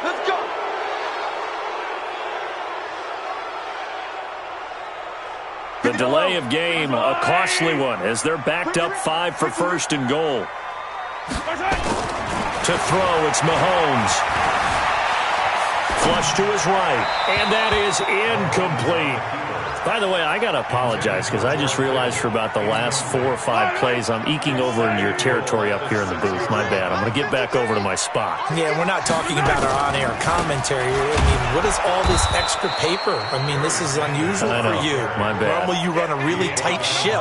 Let's go. The delay of game, a costly one, as they're backed up 5 for first and goal. To throw, it's Mahomes. Flush to his right, and that is incomplete. By the way, I got to apologize because I just realized for about the last 4 or 5 plays I'm eking over into your territory up here in the booth. My bad. I'm going to get back over to my spot. Yeah, we're not talking about our on-air commentary. I mean, what is all this extra paper? I mean, this is unusual for you. My bad. Normally you run a really tight ship.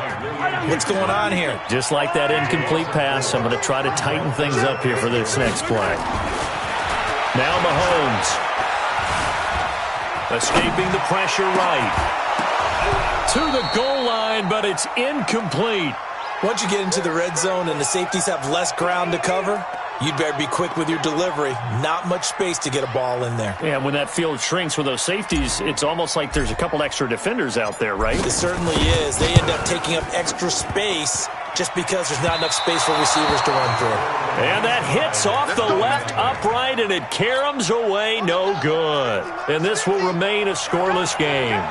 What's going on here? Just like that incomplete pass, I'm going to try to tighten things up here for this next play. Now Mahomes. Escaping the pressure right. To the goal line, but it's incomplete. Once you get into the red zone and the safeties have less ground to cover, you'd better be quick with your delivery. Not much space to get a ball in there. Yeah, when that field shrinks with those safeties, it's almost like there's a couple extra defenders out there, right? It certainly is. They end up taking up extra space just because there's not enough space for receivers to run through. And that hits off the left upright, and it caroms away, no good. And this will remain a scoreless game.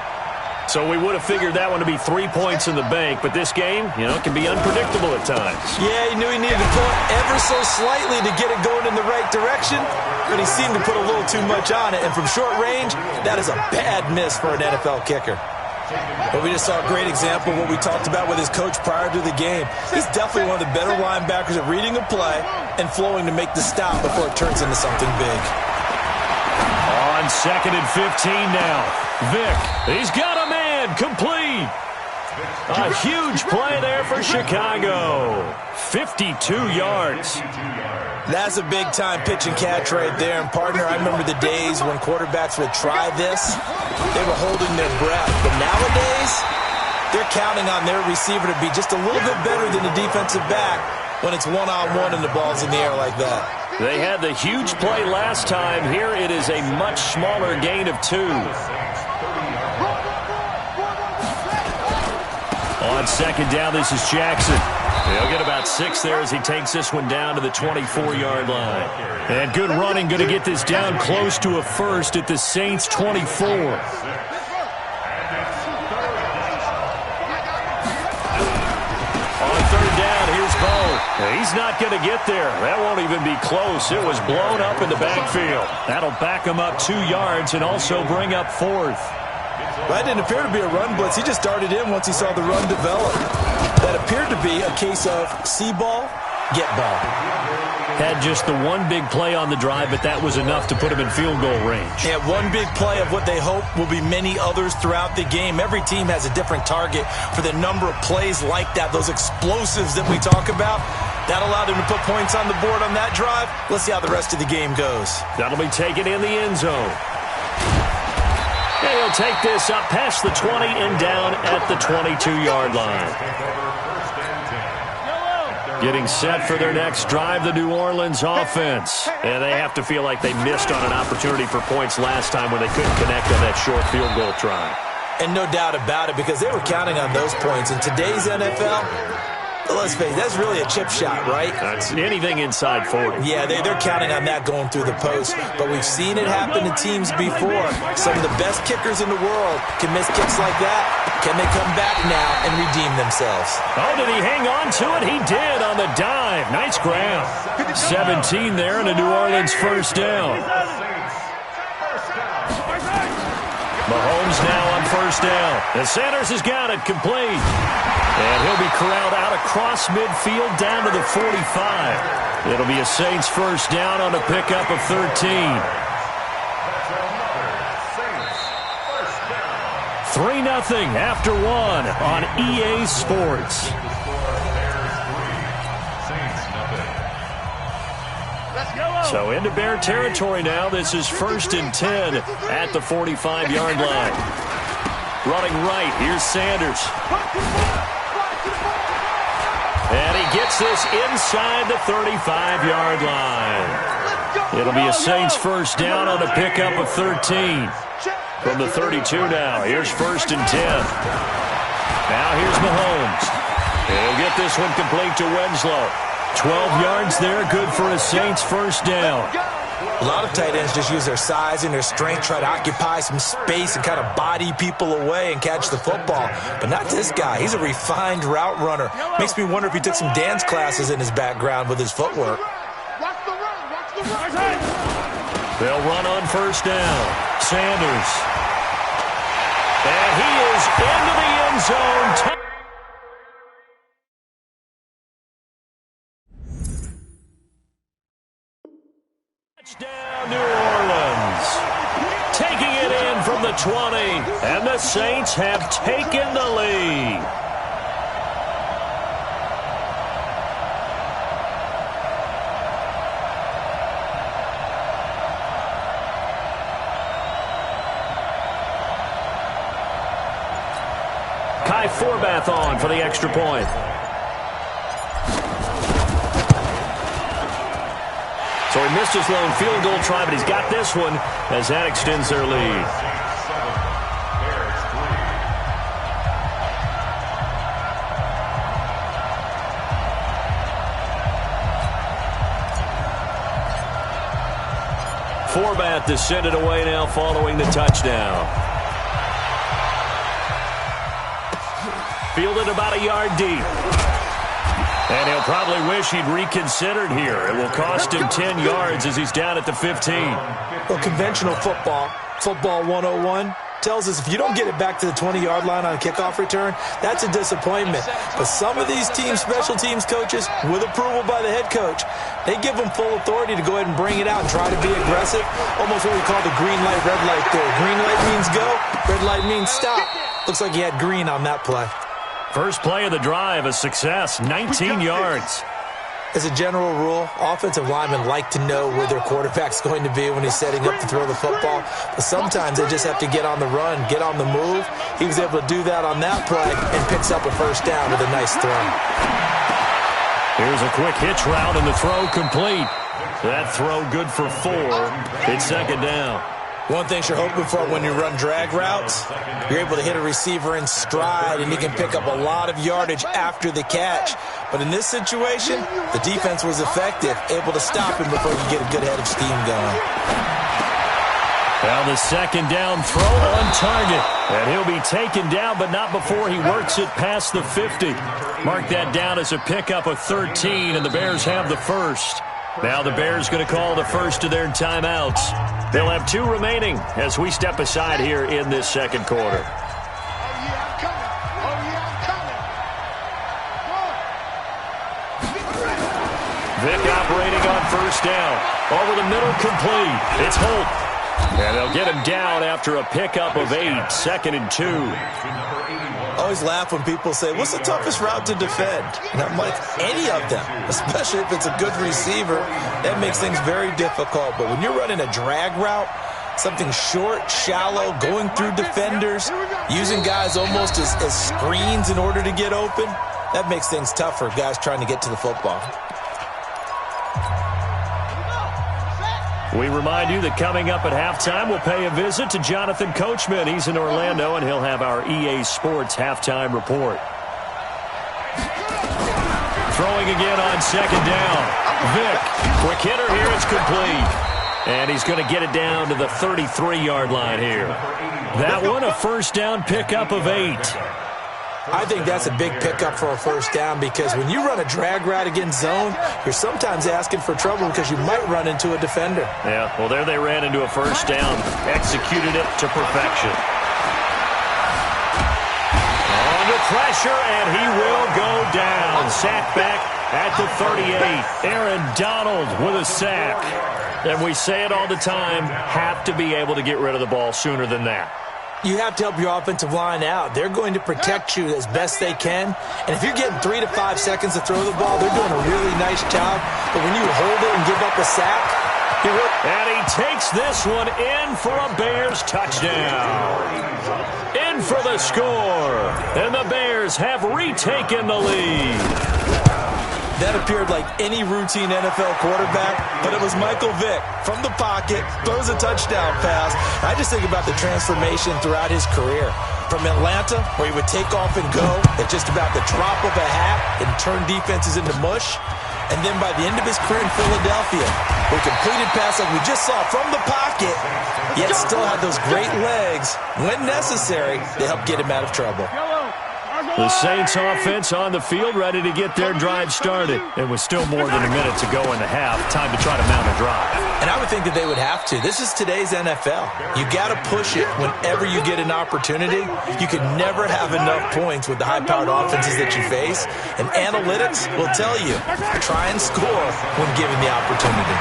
So we would have figured that one to be 3 points in the bank, but this game, can be unpredictable at times. Yeah, he knew he needed to pull it ever so slightly to get it going in the right direction, but he seemed to put a little too much on it, and from short range, that is a bad miss for an NFL kicker. But we just saw a great example of what we talked about with his coach prior to the game. He's definitely one of the better linebackers at reading a play and flowing to make the stop before it turns into something big. On 2nd and 15 now. Vick, he's got a man, complete. A huge play there for Chicago. 52 yards. That's a big-time pitch and catch right there. And, partner, I remember the days when quarterbacks would try this. They were holding their breath. But nowadays, they're counting on their receiver to be just a little bit better than the defensive back when it's one-on-one and the ball's in the air like that. They had the huge play last time. Here it is a much smaller gain of 2. On 2nd down, this is Jackson. He'll get about 6 there as he takes this one down to the 24-yard line. And good running, going to get this down close to a first at the Saints' 24. On 3rd down, here's Bo. He's not going to get there. That won't even be close. It was blown up in the backfield. That'll back him up 2 yards and also bring up 4th. That didn't appear to be a run blitz. He just darted in once he saw the run develop. That appeared to be a case of see ball, get ball. Had just the one big play on the drive, but that was enough to put him in field goal range. Yeah, one big play of what they hope will be many others throughout the game. Every team has a different target for the number of plays like that, those explosives that we talk about. That allowed him to put points on the board on that drive. Let's see how the rest of the game goes. That'll be taken in the end zone. And he'll take this up past the 20 and down at the 22-yard line. Getting set for their next drive, the New Orleans offense. And they have to feel like they missed on an opportunity for points last time when they couldn't connect on that short field goal try. And no doubt about it, because they were counting on those points. In today's NFL, let's face it, that's really a chip shot, right? That's anything inside 40. Yeah, they're counting on that going through the post. But we've seen it happen to teams before. Some of the best kickers in the world can miss kicks like that. Can they come back now and redeem themselves? Oh, did he hang on to it? He did on the dive. Nice grab. 17 there and a New Orleans first down. Mahomes now on first down. And Sanders has got it complete. And he'll be corralled out across midfield down to the 45. It'll be a Saints first down on a pickup of 13. 3-0 after 1 on EA Sports. So into Bear territory now. This is 1st and 10 at the 45-yard line. Running right, here's Sanders. And he gets this inside the 35-yard line. It'll be a Saints first down on a pickup of 13. From the 32 now, here's 1st and 10. Now here's Mahomes. He'll get this one complete to Winslow. 12 yards there, good for a Saints first down. A lot of tight ends just use their size and their strength, try to occupy some space and kind of body people away and catch the football. But not this guy. He's a refined route runner. Makes me wonder if he took some dance classes in his background with his footwork. They'll run on first down. Sanders. And he is into the end zone. Touchdown, New Orleans. Taking it in from the 20. And the Saints have taken the lead. Kai Forbath on for the extra point. So he missed his lone field goal try, but he's got this one as that extends their lead. Forbath to send it away now following the touchdown. Fielded about a yard deep. And he'll probably wish he'd reconsidered here. It will cost him 10 yards as he's down at the 15. Well, conventional football 101, tells us if you don't get it back to the 20-yard line on a kickoff return, that's a disappointment. But some of these teams, special teams coaches, with approval by the head coach, they give them full authority to go ahead and bring it out and try to be aggressive. Almost what we call the green light, red light theory. Green light means go, red light means stop. Looks like he had green on that play. First play of the drive, a success, 19 yards. As a general rule, offensive linemen like to know where their quarterback's going to be when he's setting up to throw the football. But sometimes they just have to get on the run, get on the move. He was able to do that on that play and picks up a first down with a nice throw. Here's a quick hitch route and the throw complete. That throw good for 4. It's second down. One thing you're hoping for when you run drag routes, you're able to hit a receiver in stride, and he can pick up a lot of yardage after the catch. But in this situation, the defense was effective, able to stop him before he get a good head of steam going. Well, the second down throw on target. And he'll be taken down, but not before he works it past the 50. Mark that down as a pickup of 13, and the Bears have the first. Now the Bears going to call the first of their timeouts. They'll have 2 remaining as we step aside here in this second quarter. Vick operating on first down. Over the middle, complete. It's Holt. And they'll get him down after a pickup of 8, second and 2. Always laugh when people say, what's the toughest route to defend? And I'm like, any of them, especially if it's a good receiver. That makes things very difficult. But when you're running a drag route, something short, shallow, going through defenders, using guys almost as screens in order to get open, that makes things tough for guys trying to get to the football. We remind you that coming up at halftime, we'll pay a visit to Jonathan Coachman. He's in Orlando, and he'll have our EA Sports halftime report. Throwing again on second down. Vick, quick hitter here, it's complete. And he's going to get it down to the 33-yard line here. That one, a first down pickup of 8. I think that's a big pickup for a first down because when you run a drag route against zone, you're sometimes asking for trouble because you might run into a defender. Yeah, well, there they ran into a first down, executed it to perfection. Under pressure, and he will go down. Sack back at the 38. Aaron Donald with a sack. And we say it all the time, have to be able to get rid of the ball sooner than that. You have to help your offensive line out. They're going to protect you as best they can. And if you're getting 3 to 5 seconds to throw the ball, they're doing a really nice job. But when you hold it and give up a sack, you're really... And he takes this one in for a Bears touchdown. In for the score. And the Bears have retaken the lead. That appeared like any routine NFL quarterback, but it was Michael Vick from the pocket, throws a touchdown pass. I just think about the transformation throughout his career. From Atlanta, where he would take off and go at just about the drop of a hat and turn defenses into mush. And then by the end of his career in Philadelphia, a completed pass like we just saw from the pocket, yet still had those great legs, when necessary, to help get him out of trouble. The Saints offense on the field, ready to get their drive started. It was still more than a minute to go in the half. Time to try to mount a drive. And I would think that they would have to. This is today's NFL. You got to push it whenever you get an opportunity. You can never have enough points with the high-powered offenses that you face. And analytics will tell you, try and score when given the opportunity.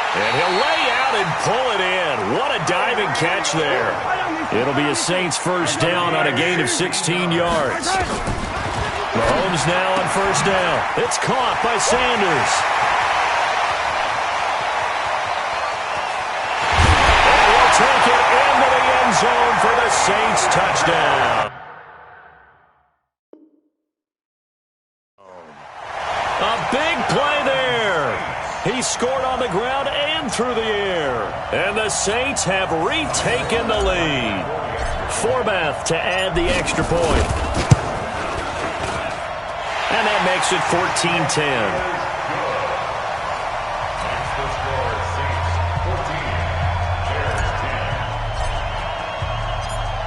And he'll lay out and pull it in. What a diving catch there. It'll be a Saints first down on a gain of 16 yards. Mahomes now on first down. It's caught by Sanders. And he'll take it into the end zone for the Saints touchdown. A big play there. He scored on the ground and through the air. And the Saints have retaken the lead. Forbath to add the extra point. And that makes it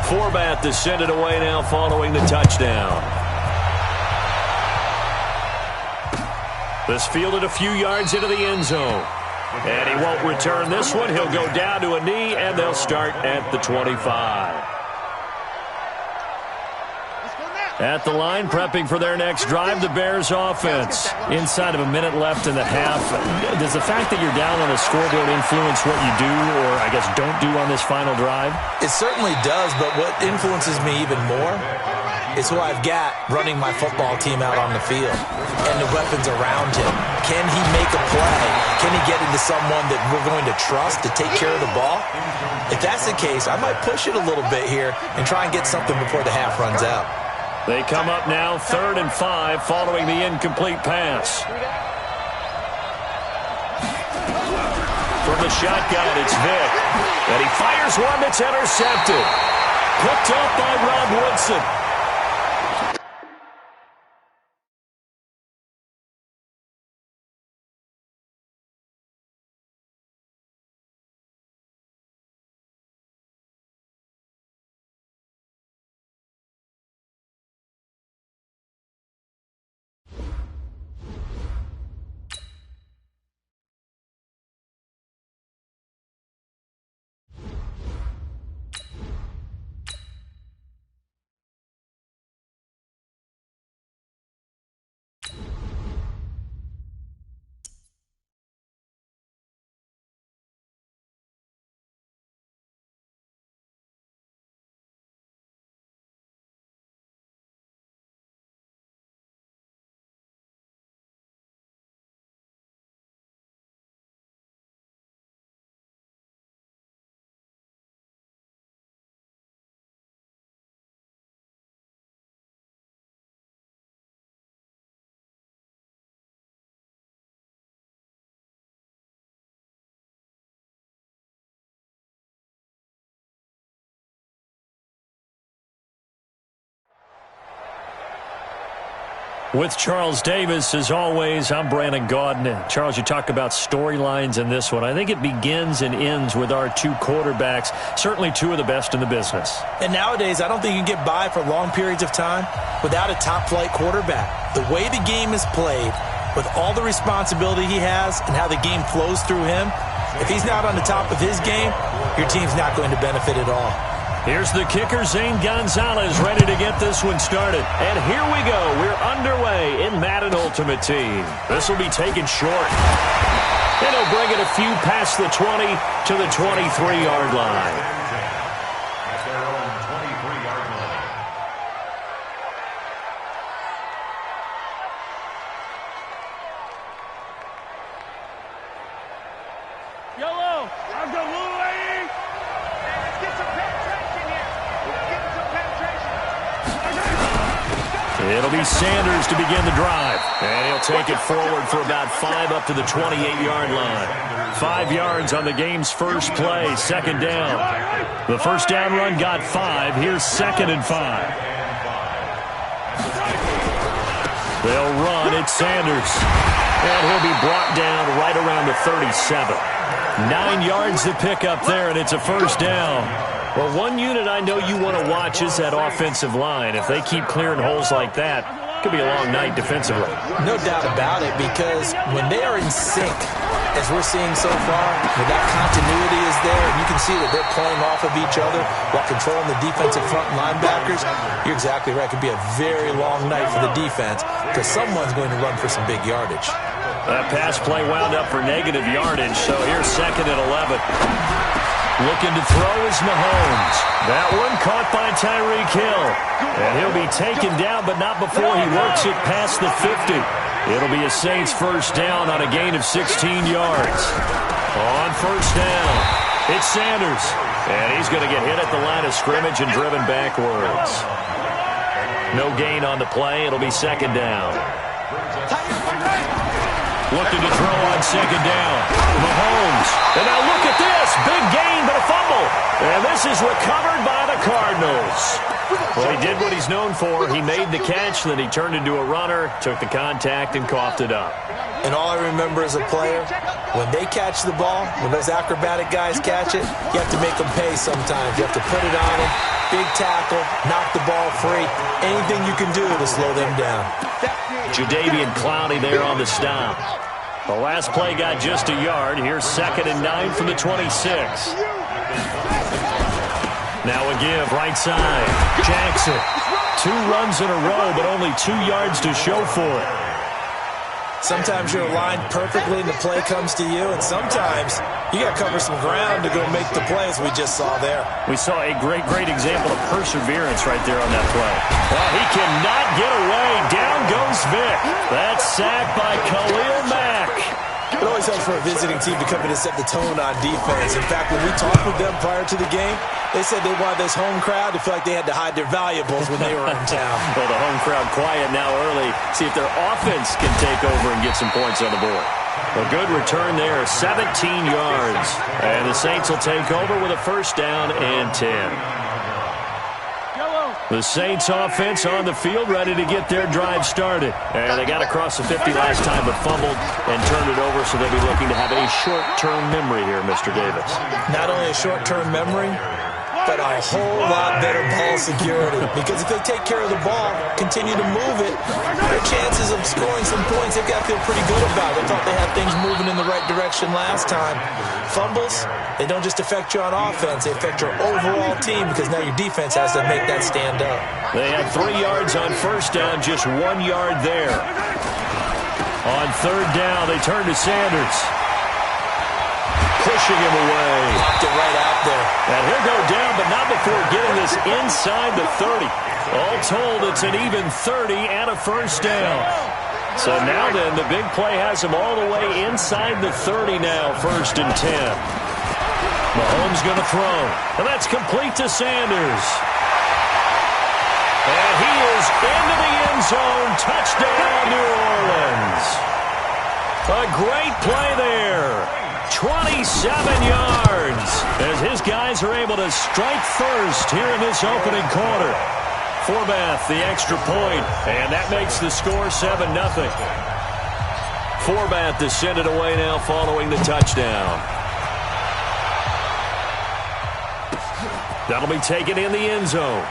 14-10. Forbath to send it away now following the touchdown. This fielded a few yards into the end zone. And he won't return this one. He'll go down to a knee, and they'll start at the 25. At the line, prepping for their next drive, the Bears offense. Inside of a minute left in the half. Does the fact that you're down on the scoreboard influence what you do, or I guess don't do on this final drive? It certainly does, but what influences me even more is who I've got running my football team out on the field and the weapons around him. Can he make a play? Can he get into someone that we're going to trust to take care of the ball? If that's the case, I might push it a little bit here and try and get something before the half runs out. They come up now 3rd and 5 following the incomplete pass. From the shotgun, it's Vick. And he fires one that's intercepted. Picked up by Rob Woodson. With Charles Davis, as always, I'm Brandon Gaudin. Charles, you talk about storylines in this one. I think it begins and ends with our two quarterbacks, certainly two of the best in the business. And nowadays, I don't think you can get by for long periods of time without a top-flight quarterback. The way the game is played, with all the responsibility he has and how the game flows through him, if he's not on the top of his game, your team's not going to benefit at all. Here's the kicker, Zane Gonzalez, ready to get this one started. And here we go. We're underway in Madden Ultimate Team. This will be taken short. And he'll bring it a few past the 20 to the 23-yard line. It'll be Sanders to begin the drive. And he'll take it forward for about 5 up to the 28-yard line. 5 yards on the game's first play, second down. The first down run got 5. Here's 2nd and 5. They'll run. It's Sanders. And he'll be brought down right around the 37. 9 yards to pick up there, and it's a first down. Well, one unit I know you want to watch is that offensive line. If they keep clearing holes like that, it could be a long night defensively. No doubt about it, because when they are in sync, as we're seeing so far, when that continuity is there, and you can see that they're playing off of each other while controlling the defensive front linebackers, you're exactly right. It could be a very long night for the defense because someone's going to run for some big yardage. That pass play wound up for negative yardage, so here's 2nd and 11. Looking to throw is Mahomes. That one caught by Tyreek Hill. And he'll be taken down, but not before he works it past the 50. It'll be a Saints first down on a gain of 16 yards. On first down, it's Sanders. And he's going to get hit at the line of scrimmage and driven backwards. No gain on the play. It'll be 2nd down. Looking to throw on 2nd down. Mahomes. And now look at this. Big gain, but a fumble. And this is recovered by the Cardinals. Well, he did what he's known for. He made the catch, then he turned into a runner, took the contact, and coughed it up. And all I remember as a player, when they catch the ball, when those acrobatic guys catch it, you have to make them pay sometimes. You have to put it on them, big tackle, knock the ball free. Anything you can do to slow them down. Jadeveon Clowney there on the stop. The last play got just a yard. Here's 2nd and 9 from the 26. Now a give, right side. Jackson. 2 runs in a row, but only 2 yards to show for it. Sometimes you're aligned perfectly and the play comes to you, and sometimes you got to cover some ground to go make the plays we just saw there. We saw a great example of perseverance right there on that play. Well, he cannot get away. Down goes Vic. That's sacked by Khalil Mack. It always helps for a visiting team to come in and set the tone on defense. In fact, when we talked with them prior to the game, they said they wanted this home crowd to feel like they had to hide their valuables when they were in town. Well, the home crowd quiet now early. See if their offense can take over and get some points on the board. A good return there, 17 yards. And the Saints will take over with a first down and 10. The Saints offense on the field, ready to get their drive started. And they got across the 50 last time, but fumbled and turned it over, so they'll be looking to have a short-term memory here, Mr. Davis. Not only a short-term memory, but a whole lot better ball security. Because if they take care of the ball, continue to move it, their chances of scoring some points, they've got to feel pretty good about it. They thought they had things moving in the right direction last time. Fumbles, they don't just affect you on offense, they affect your overall team because now your defense has to make that stand up. They had 3 yards on first down, just 1 yard there. On third down, they turn to Sanders. Pushing him away. Knocked it right out there. And he'll go down, but not before getting this inside the 30. All told, it's an even 30 and a first down. So now then, the big play has him all the way inside the 30 now, 1st and 10. Mahomes going to throw. And that's complete to Sanders. And he is into the end zone. Touchdown, New Orleans. A great play there. 27 yards as his guys are able to strike first here in this opening quarter. Forbath, the extra point, and that makes the score 7-0. Forbath to send it away now following the touchdown. That'll be taken in the end zone.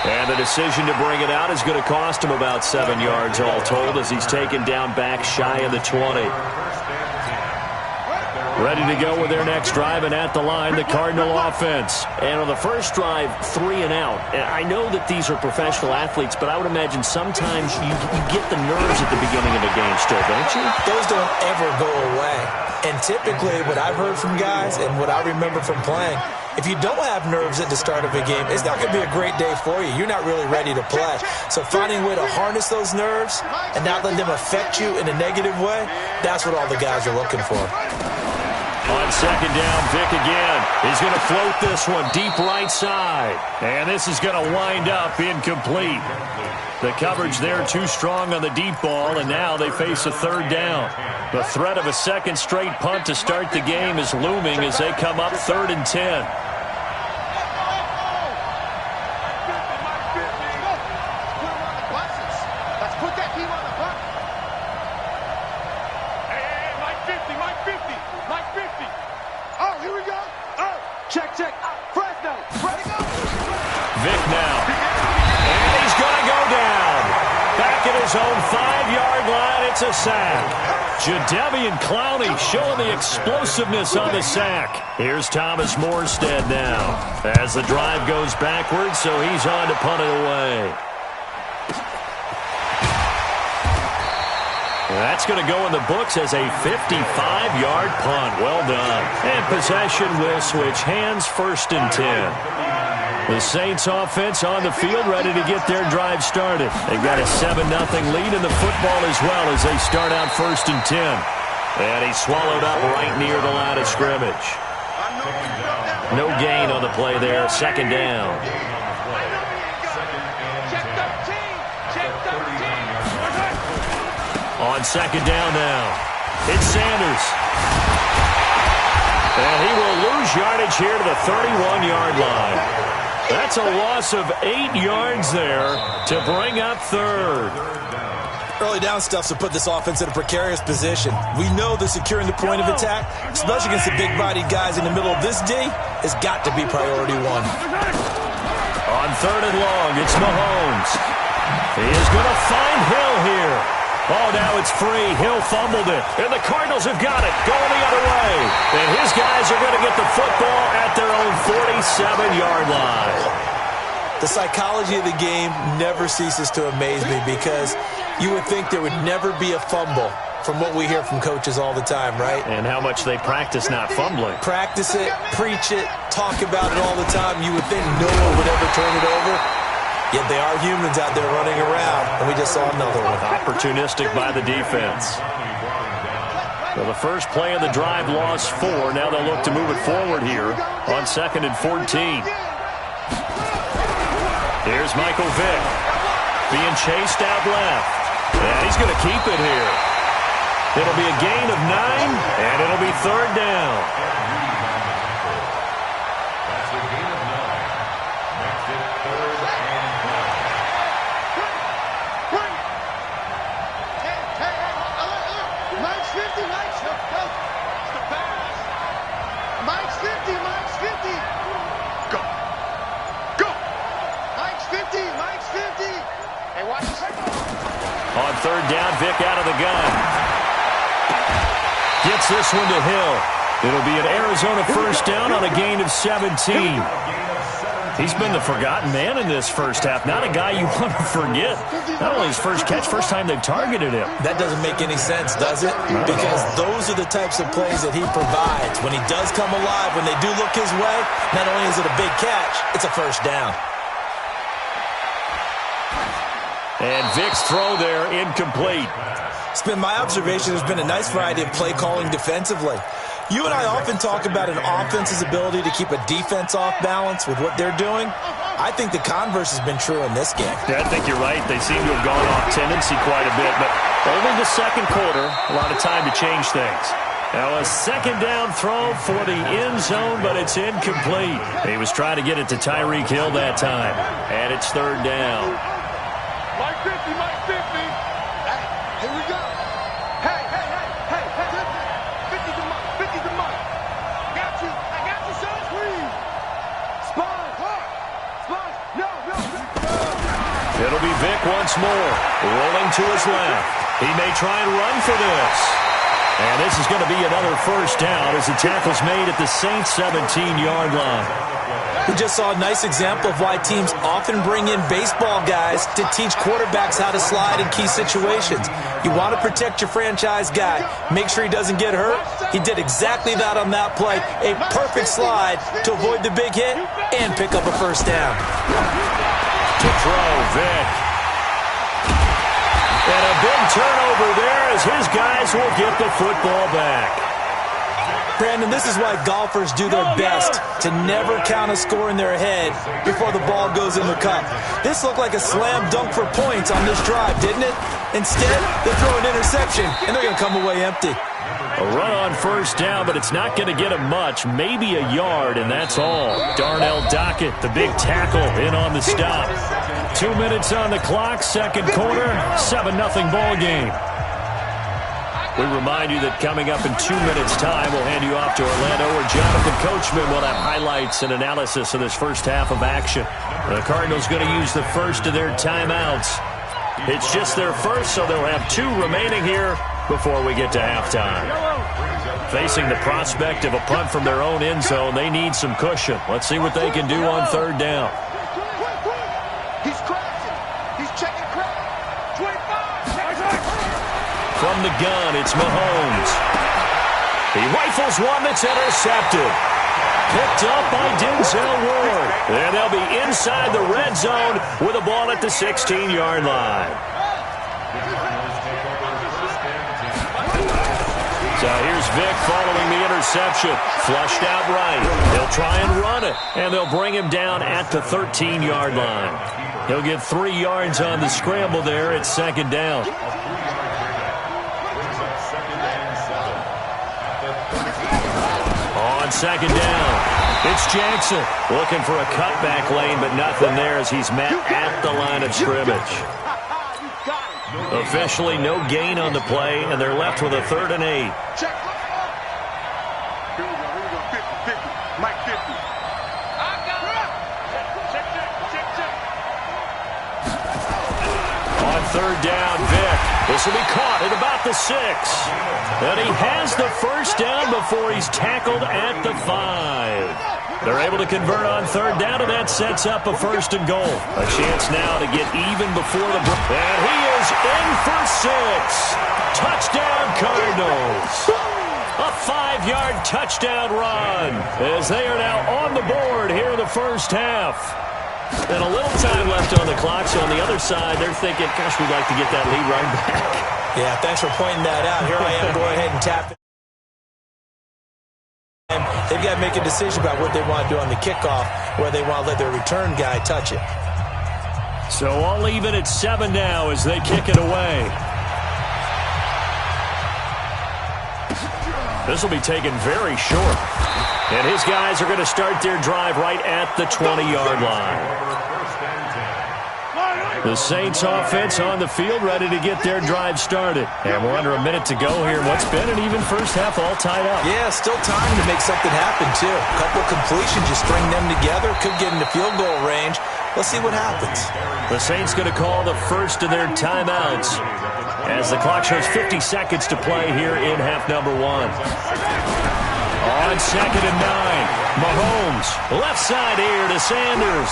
And the decision to bring it out is going to cost him about 7 yards all told as he's taken down back shy of the 20. Ready to go with their next drive, and at the line, the Cardinal offense. And on the first drive, 3 and out. And I know that these are professional athletes, but I would imagine sometimes you get the nerves at the beginning of a game still, don't you? Those don't ever go away. And typically, what I've heard from guys and what I remember from playing, if you don't have nerves at the start of a game, it's not going to be a great day for you. You're not really ready to play. So finding a way to harness those nerves and not let them affect you in a negative way, that's what all the guys are looking for. On second down, Vic again. He's going to float this one deep right side. And this is going to wind up incomplete. The coverage there too strong on the deep ball, and now they face a third down. The threat of a second straight punt to start the game is looming as they come up 3rd and 10. Here we go. Oh, check. Fresno. Ready to go. Vic now. And he's going to go down. Back at his own 5-yard line, it's a sack. Jadeveon Clowney showing the explosiveness on the sack. Here's Thomas Morstead now as the drive goes backwards, so he's on to punt it away. That's going to go in the books as a 55-yard punt. Well done. And possession will switch hands, 1st and 10. The Saints offense on the field, ready to get their drive started. They've got a 7-0 lead in the football as well as they start out 1st and 10. And he's swallowed up right near the line of scrimmage. No gain on the play there, 2nd down. On 2nd down now, it's Sanders. And he will lose yardage here to the 31-yard line. That's a loss of 8 yards there to bring up 3rd. Early down stuff to put this offense in a precarious position. We know that securing the point of attack, especially against the big-bodied guys in the middle of this D, has got to be priority 1. On 3rd and long, it's Mahomes. He is going to find Hill here. Oh, now it's free. Hill fumbled it. And the Cardinals have got it. Going the other way. And his guys are going to get the football at their own 47-yard line. The psychology of the game never ceases to amaze me because you would think there would never be a fumble from what we hear from coaches all the time, right? And how much they practice not fumbling. Practice it, preach it, talk about it all the time. You would think no one would ever turn it over. Yet they are humans out there running around, and we just saw another one. Opportunistic by the defense. Well, the first play of the drive lost 4. Now they'll look to move it forward here on 2nd and 14. Here's Michael Vick being chased out left. And he's going to keep it here. It'll be a gain of 9, and it'll be 3rd down. On 3rd down, Vick out of the gun. Gets this one to Hill. It'll be an Arizona 1st down on a gain of 17. He's been the forgotten man in this first half. Not a guy you want to forget. Not only his first catch, first time they've targeted him. That doesn't make any sense, does it? Because those are the types of plays that he provides. When he does come alive, when they do look his way, not only is it a big catch, it's a 1st down. And Vick's throw there incomplete. It's been my observation there's been a nice variety of play calling defensively. You and I often talk about an offense's ability to keep a defense off balance with what they're doing. I think the converse has been true in this game. Yeah, I think you're right. They seem to have gone off tendency quite a bit, but only the 2nd quarter, a lot of time to change things. Now a 2nd down throw for the end zone, but it's incomplete. He was trying to get it to Tyreek Hill that time, and it's 3rd down. Mike 50, Mike 50. Hey, here we go. Hey. 50 to Mike. I got you, son. Please. Spawn. No. It'll be Vick once more, rolling to his left. He may try and run for this. And this is going to be another 1st down as the tackle's made at the Saints' 17-yard line. We just saw a nice example of why teams often bring in baseball guys to teach quarterbacks how to slide in key situations. You want to protect your franchise guy. Make sure he doesn't get hurt. He did exactly that on that play. A perfect slide to avoid the big hit and pick up a 1st down. To throw, Vick. And a big turnover there as his guys will get the football back. Brandon, this is why golfers do their best to never count a score in their head before the ball goes in the cup. This looked like a slam dunk for points on this drive, didn't it? Instead, they throw an interception, and they're going to come away empty. A run on 1st down, but it's not going to get him much, maybe a yard, and that's all. Darnell Dockett, the big tackle, in on the stop. 2 minutes on the clock, 2nd quarter, 7-0 ball game. We remind you that coming up in 2 minutes' time, we'll hand you off to Orlando, where Jonathan Coachman will have highlights and analysis of this first half of action. The Cardinals going to use the first of their timeouts. It's just their first, so they'll have 2 remaining here before we get to halftime. Facing the prospect of a punt from their own end zone, they need some cushion. Let's see what they can do on third down. He's crashing. He's checking crack. 25. From the gun, it's Mahomes. He rifles one that's intercepted. Picked up by Denzel Ward. And they'll be inside the red zone with a ball at the 16-yard line. So here's Vic following the interception. Flushed out right. They'll try and run it. And they'll bring him down at the 13-yard line. He'll get 3 yards on the scramble there at second down. On second down, it's Jackson looking for a cutback lane, but nothing there as he's met at the line of scrimmage. Officially no gain on the play, and they're left with a 3rd and 8. Check. Here we go. 50. Mike 50. I got it. Check. On third down, Vic. This will be caught at about the 6. And he has the first down before he's tackled at the 5. They're able to convert on third down, and that sets up a 1st and goal. A chance now to get even before the break. And he is in for 6. Touchdown, Cardinals. A 5-yard touchdown run as they are now on the board here in the first half. And a little time left on the clock, so on the other side, they're thinking, gosh, we'd like to get that lead right back. Yeah, thanks for pointing that out. Here I am, go ahead and tap it. And they've got to make a decision about what they want to do on the kickoff, where they want to let their return guy touch it. So I'll leave it at 7 now as they kick it away. This will be taken very short. And his guys are going to start their drive right at the 20-yard line. The Saints offense on the field ready to get their drive started. And we're under a minute to go here. What's been an even first half all tied up. Yeah, still time to make something happen, too. A couple completions, you string them together, could get into field goal range. Let's see what happens. The Saints going to call the first of their timeouts as the clock shows 50 seconds to play here in half number 1. On second and 9, Mahomes, left side here to Sanders.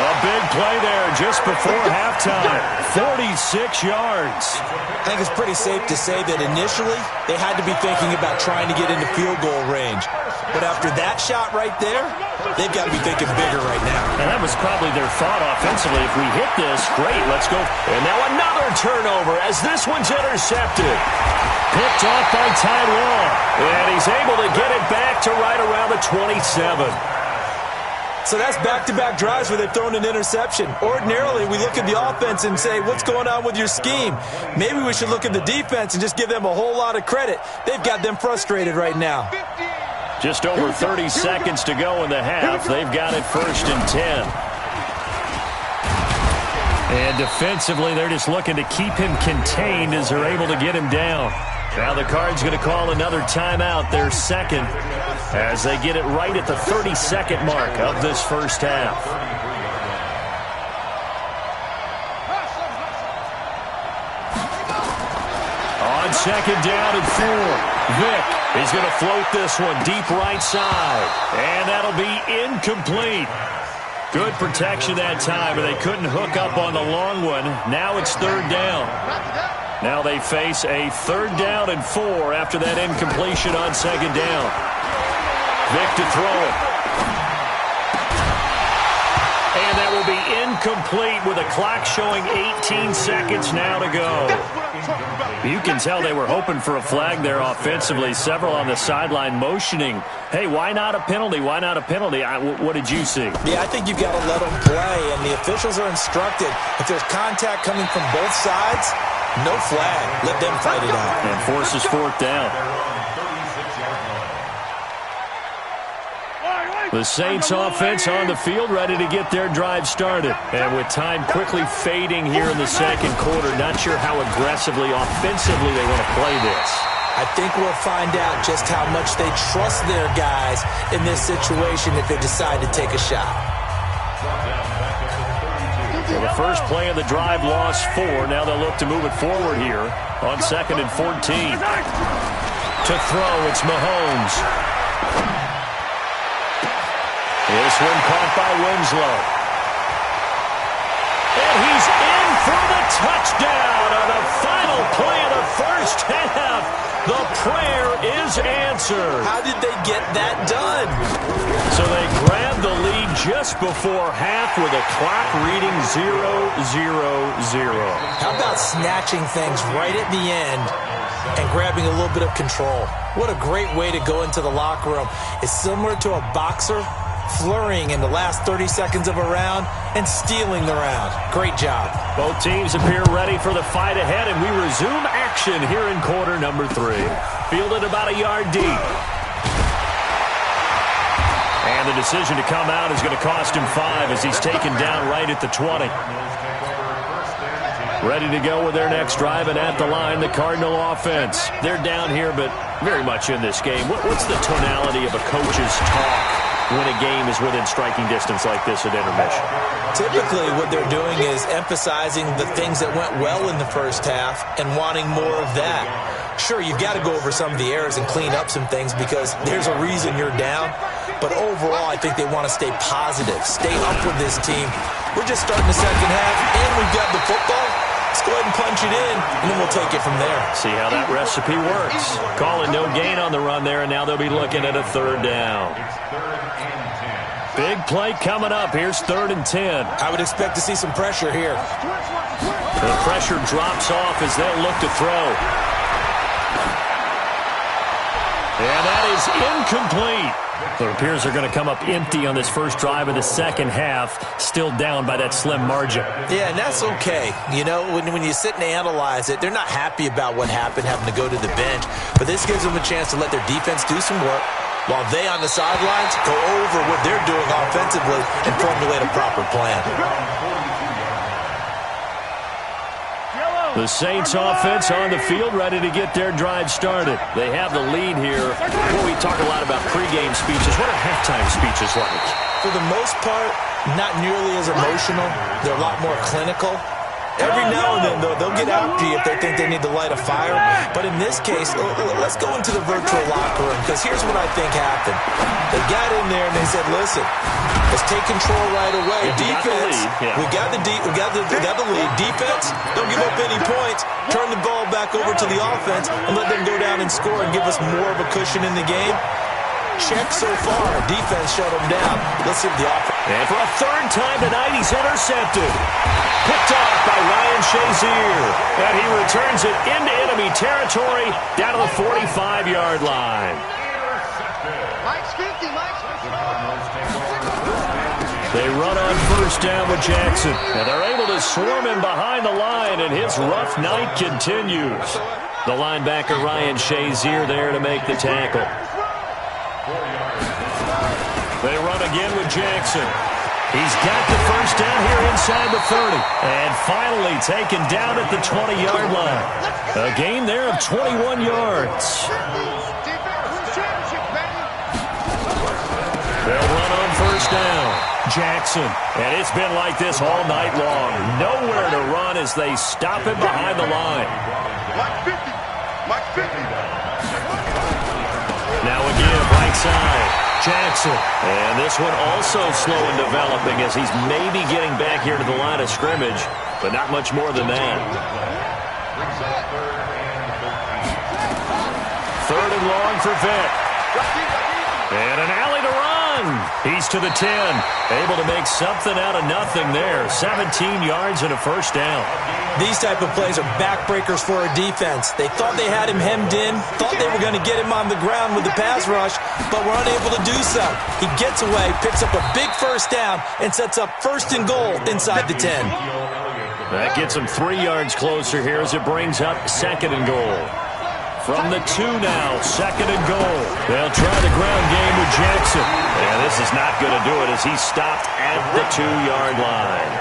A big play there just before halftime. 46 yards. I think it's pretty safe to say that initially they had to be thinking about trying to get into field goal range. But after that shot right there, they've got to be thinking bigger right now. And that was probably their thought offensively. If we hit this, great, let's go. And now another turnover as this one's intercepted. Picked off by Ty Law. And he's able to get it back to right around the 27. So that's back-to-back drives where they've thrown an interception. Ordinarily, we look at the offense and say, what's going on with your scheme? Maybe we should look at the defense and just give them a whole lot of credit. They've got them frustrated right now. Just over 30 seconds to go in the half. They've got it 1st and 10. And defensively, they're just looking to keep him contained as they're able to get him down. Now the Cards going to call another timeout, their second, as they get it right at the 30-second mark of this first half. On second down and 4, Vic is going to float this one deep right side, and that'll be incomplete. Good protection that time, but they couldn't hook up on the long one. Now it's 3rd down. Now they face a 3rd down and 4 after that incompletion on second down. Vic to throw it. And that will be incomplete with a clock showing 18 seconds now to go. You can tell they were hoping for a flag there offensively. Several on the sideline motioning, hey, why not a penalty? Why not a penalty? What did you see? Yeah, I think you've got to let them play, and the officials are instructed. If there's contact coming from both sides, no flag. Let them fight it out. And forces 4th down. The Saints offense on the field, ready to get their drive started. And with time quickly fading here in the second quarter, not sure how aggressively, offensively they want to play this. I think we'll find out just how much they trust their guys in this situation if they decide to take a shot. Well, the first play of the drive lost 4. Now they'll look to move it forward here on 2nd and 14. To throw, it's Mahomes. This one caught by Winslow. And he's in for the touchdown on the final play of the first half. The prayer is answered. How did they get that done? So they grabbed the lead just before half with a clock reading 0-0-0. How about snatching things right at the end and grabbing a little bit of control? What a great way to go into the locker room. It's similar to a boxer flurrying in the last 30 seconds of a round and stealing the round. Great job. Both teams appear ready for the fight ahead, and we resume action here in quarter number 3. Fielded about a yard deep. And the decision to come out is going to cost him 5 as he's taken down right at the 20. Ready to go with their next drive, and at the line, the Cardinal offense. They're down here, but very much in this game. What's the tonality of a coach's talk when a game is within striking distance like this at intermission? Typically, what they're doing is emphasizing the things that went well in the first half and wanting more of that. Sure, you've got to go over some of the errors and clean up some things because there's a reason you're down. But overall, I think they want to stay positive, stay up with this team. We're just starting the second half, and we've got the football. Let's go ahead and punch it in, and then we'll take it from there. See how that recipe works. Calling no gain on the run there, and now they'll be looking at a 3rd down. Big play coming up. Here's 3rd and 10. I would expect to see some pressure here. The pressure drops off as they'll look to throw. And that is incomplete. It appears they're going to come up empty on this first drive of the second half, still down by that slim margin. Yeah, and that's okay. You know, when you sit and analyze it, they're not happy about what happened, having to go to the bench. But this gives them a chance to let their defense do some work while they on the sidelines go over what they're doing offensively and formulate a proper plan. The Saints offense on the field, ready to get their drive started. They have the lead here. Well, we talk a lot about pregame speeches. What are halftime speeches like? For the most part, not nearly as emotional. They're a lot more clinical. Every now and then, though, they'll get after you if they think they need to light a fire. But in this case, let's go into the virtual locker room, because here's what I think happened. They got in there and they said, listen, let's take control right away. Defense, we got the lead. Defense, don't give up any points. Turn the ball back over to the offense and let them go down and score and give us more of a cushion in the game. Check so far. Defense shut him down. Let's see the offense. And for a 3rd time tonight, he's intercepted. Picked off by Ryan Shazier. And he returns it into enemy territory down to the 45-yard line. Mike's 50, Mike's 50. They run on 1st down with Jackson. And they're able to swarm him behind the line, and his rough night continues. The linebacker Ryan Shazier there to make the tackle. They run again with Jackson. He's got the 1st down here inside the 30. And finally taken down at the 20-yard line. A gain there of 21 yards. They'll run on 1st down. Jackson. And it's been like this all night long. Nowhere to run as they stop him behind the line. Mike 50. Mike 50. Now again, right side. Jackson. And this one also slow in developing as he's maybe getting back here to the line of scrimmage, but not much more than that. 3rd and long for Vick. And an alley to run. He's to the 10. Able to make something out of nothing there. 17 yards and a 1st down. These type of plays are backbreakers for a defense. They thought they had him hemmed in, thought they were going to get him on the ground with the pass rush, but were unable to do so. He gets away, picks up a big 1st down, and sets up 1st and goal inside the 10. That gets him 3 yards closer here as it brings up 2nd and goal. From the 2 now, 2nd and goal. They'll try the ground game with Jackson. And this is not going to do it as he's stopped at the 2-yard line.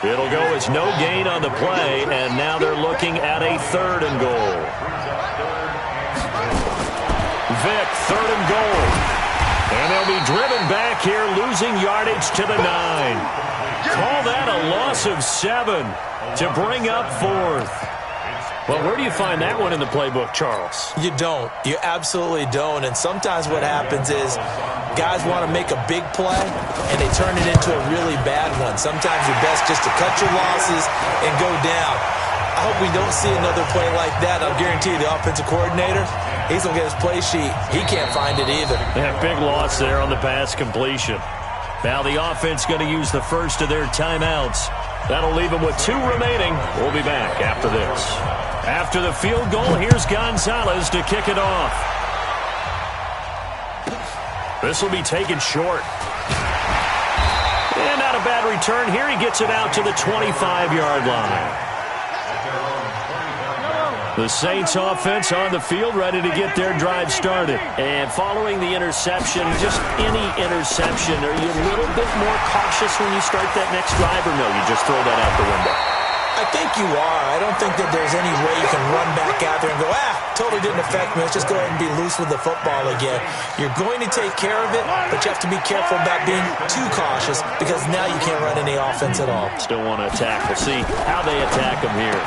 It'll go as no gain on the play, and now they're looking at a 3rd and goal. Vick, 3rd and goal. And they'll be driven back here, losing yardage to the 9. Call that a loss of 7 to bring up 4th. Well, where do you find that one in the playbook, Charles? You don't. You absolutely don't. And sometimes what happens is guys want to make a big play, and they turn it into a really bad one. Sometimes you're best just to cut your losses and go down. I hope we don't see another play like that. I'll guarantee you the offensive coordinator, he's going to get his play sheet. He can't find it either. Yeah, big loss there on the pass completion. Now the offense going to use the first of their timeouts. That'll leave them with 2 remaining. We'll be back after this. After the field goal, here's Gonzalez to kick it off. This will be taken short. And not a bad return here. He gets it out to the 25-yard line. The Saints offense on the field, ready to get their drive started. And following the interception, just any interception, are you a little bit more cautious when you start that next drive, or no, you just throw that out the window? I think you are. I don't think that there's any way you can run back out there and go, totally didn't affect me. Let's just go ahead and be loose with the football again. You're going to take care of it, but you have to be careful about being too cautious because now you can't run any offense at all. Still want to attack. We'll see how they attack them here.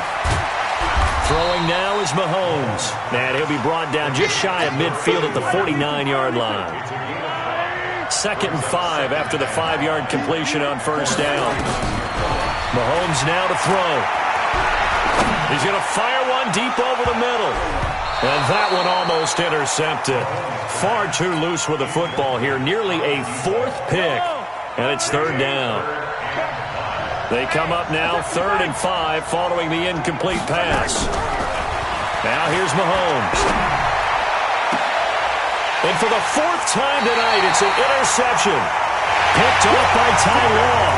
Throwing now is Mahomes. And he'll be brought down just shy of midfield at the 49-yard line. 2nd and 5 after the 5-yard completion on first down. Mahomes now to throw. He's going to fire one deep over the middle. And that one almost intercepted. Far too loose with the football here. Nearly a 4th pick. And it's 3rd down. They come up now 3rd and 5 following the incomplete pass. Now here's Mahomes. And for the 4th time tonight, it's an interception. Picked off by Ty Law.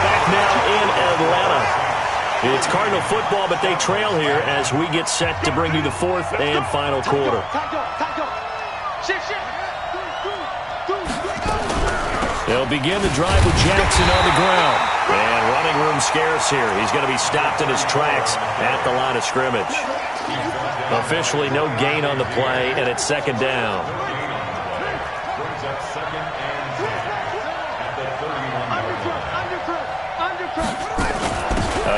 Back now in Atlanta. It's Cardinal football, but they trail here as we get set to bring you the 4th and final quarter. They'll begin the drive with Jackson on the ground. And running room scarce here. He's going to be stopped in his tracks at the line of scrimmage. Officially no gain on the play, and it's 2nd down.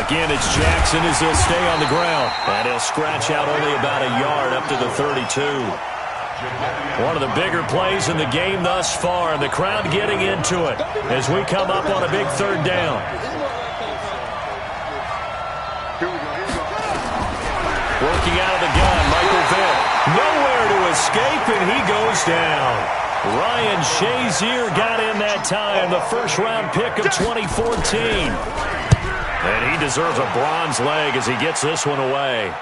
Again, it's Jackson as he'll stay on the ground. And he'll scratch out only about a yard up to the 32. One of the bigger plays in the game thus far, and the crowd getting into it as we come up on a big 3rd down. Working out of the gun, Michael Vick. Nowhere to escape, and he goes down. Ryan Shazier got in that time, the first-round pick of 2014. And he deserves a bronze leg as he gets this one away.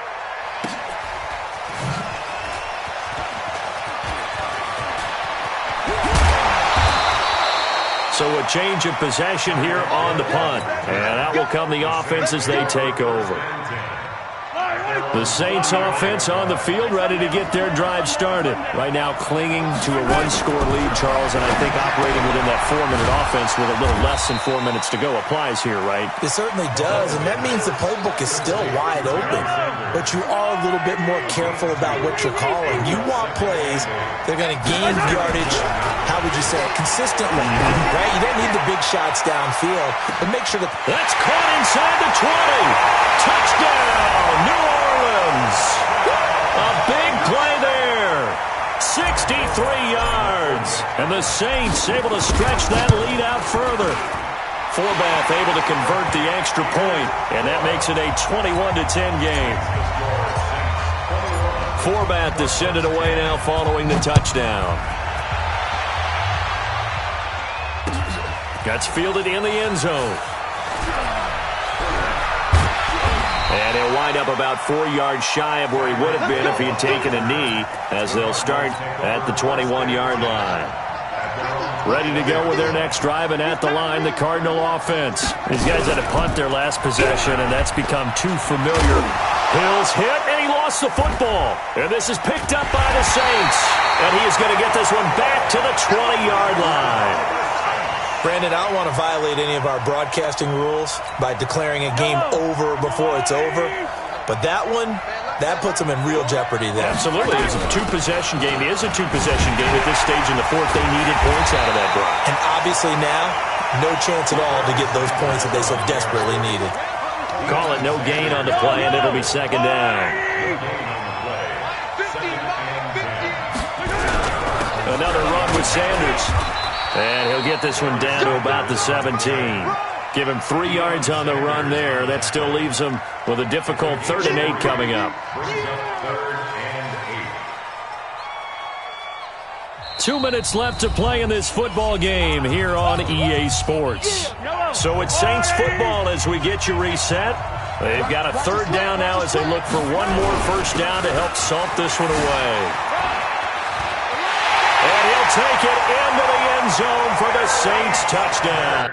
So a change of possession here on the punt. And out will come the offense as they take over. The Saints offense on the field, ready to get their drive started. Right now clinging to a 1-score lead, Charles, and I think operating within that 4-minute offense with a little less than 4 minutes to go applies here, right? It certainly does, and that means the playbook is still wide open. But you are a little bit more careful about what you're calling. You want plays that are going to gain yardage, how would you say it, consistently, right? You don't need the big shots downfield, but make sure that... That's caught inside the 20. Touchdown, New Orleans. A big play there. 63 yards. And the Saints able to stretch that lead out further. Forbath able to convert the extra point, and that makes it a 21-10 game. Forbath to send it away now following the touchdown. Gets fielded in the end zone. And he'll wind up about 4 yards shy of where he would have been if he had taken a knee, as they'll start at the 21-yard line. Ready to go with their next drive, and at the line, the Cardinal offense. These guys had to punt their last possession, and that's become too familiar. Hill's hit, and he lost lost the football. And this is picked up by the Saints. And he is going to get this one back to the 20-yard line. Brandon, I don't want to violate any of our broadcasting rules by declaring a game over before it's over. But that one, that puts them in real jeopardy there. Absolutely. It's a two-possession game. It is a two-possession game at this stage in the fourth. They needed points out of that drive. And obviously now, no chance at all to get those points that they so desperately needed. Call it no gain on the play, and it'll be second down. Another run with Sanders. And he'll get this one down to about the 17. Give him 3 yards on the run there. That still leaves him with a difficult 3rd and 8 coming up. 2 minutes left to play in this football game here on EA Sports. So it's Saints football as we get you reset. They've got a 3rd down now as they look for one more first down to help salt this one away. And he'll take it into the end zone for the Saints touchdown.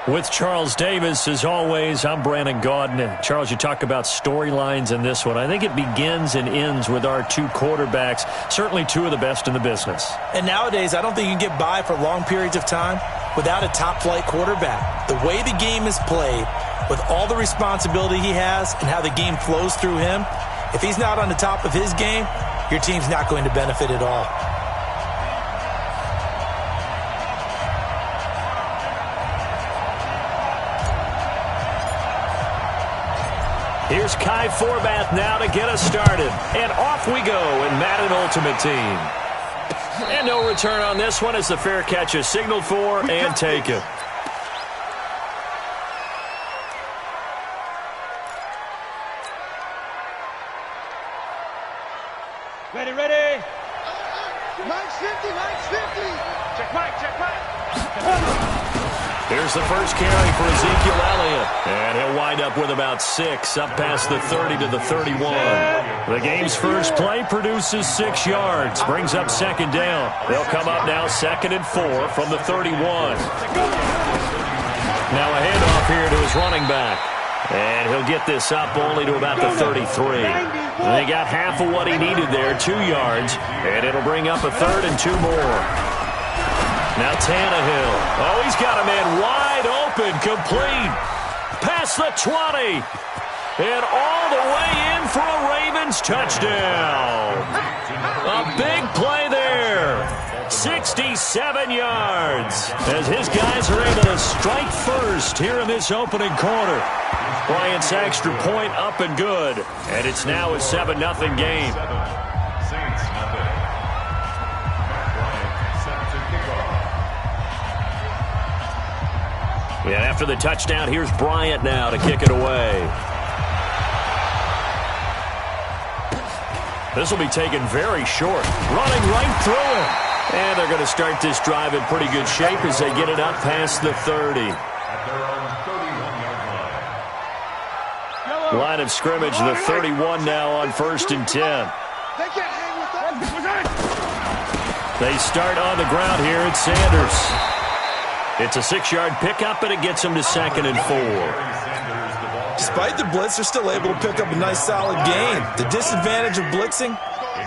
With Charles Davis, as always, I'm Brandon Gaudin. And Charles, you talk about storylines in this one. I think it begins and ends with our 2 quarterbacks, certainly 2 of the best in the business. And nowadays, I don't think you can get by for long periods of time without a top-flight quarterback. The way the game is played, with all the responsibility he has and how the game flows through him, if he's not on the top of his game, your team's not going to benefit at all. Here's Kai Forbath now to get us started. And off we go in Madden Ultimate Team. And no return on this one as the fair catch is signaled for and taken. Ready, ready. Mike's 50, Mike's 50. Check Mike, check Mike. Here's the first carry for Ezekiel Elliott. And he'll wind up with about 6, up past the 30 to the 31. The game's first play produces 6 yards, brings up second down. They'll come up now 2nd and 4 from the 31. Now a handoff here to his running back. And he'll get this up only to about the 33. They got half of what he needed there, 2 yards. And it'll bring up a 3rd and 2 more. Now Tannehill. Oh, he's got a man wide open, complete. Past the 20. And all the way in for a Ravens touchdown. A big play there. 67 yards. As his guys are able to strike first here in this opening quarter. Bryant's extra point up and good. And it's now a 7-0 game. And after the touchdown, here's Bryant now to kick it away. This will be taken very short. Running right through him. And they're going to start this drive in pretty good shape as they get it up past the 30. Line of scrimmage, the 31 now on 1st and 10. They start on the ground here at Sanders. It's a 6-yard pickup, and it gets them to 2nd and 4. Despite the blitz, they're still able to pick up a nice, solid gain. The disadvantage of blitzing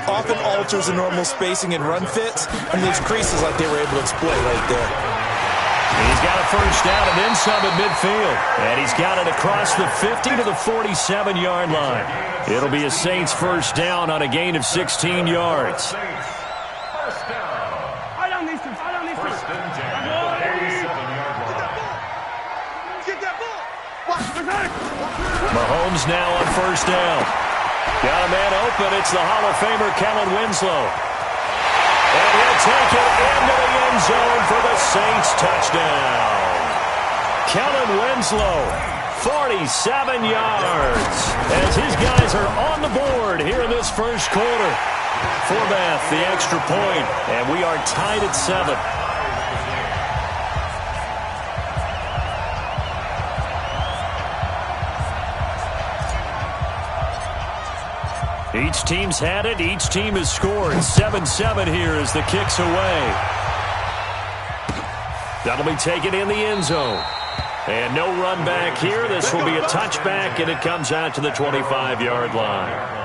often alters the normal spacing and run fits, and leaves creases like they were able to exploit right there. He's got a first down and then some at midfield. And he's got it across the 50 to the 47-yard line. It'll be a Saints first down on a gain of 16 yards. Mahomes now on first down. Got a man open. It's the Hall of Famer Kellen Winslow. And he'll take it into the end zone for the Saints touchdown. Kellen Winslow, 47 yards, as his guys are on the board here in this first quarter. Forbath, the extra point, and we are tied at 7. Each team's had it. Each team has scored. 7-7 here as the kick's away. That'll be taken in the end zone. And no run back here. This will be a touchback, and it comes out to the 25-yard line.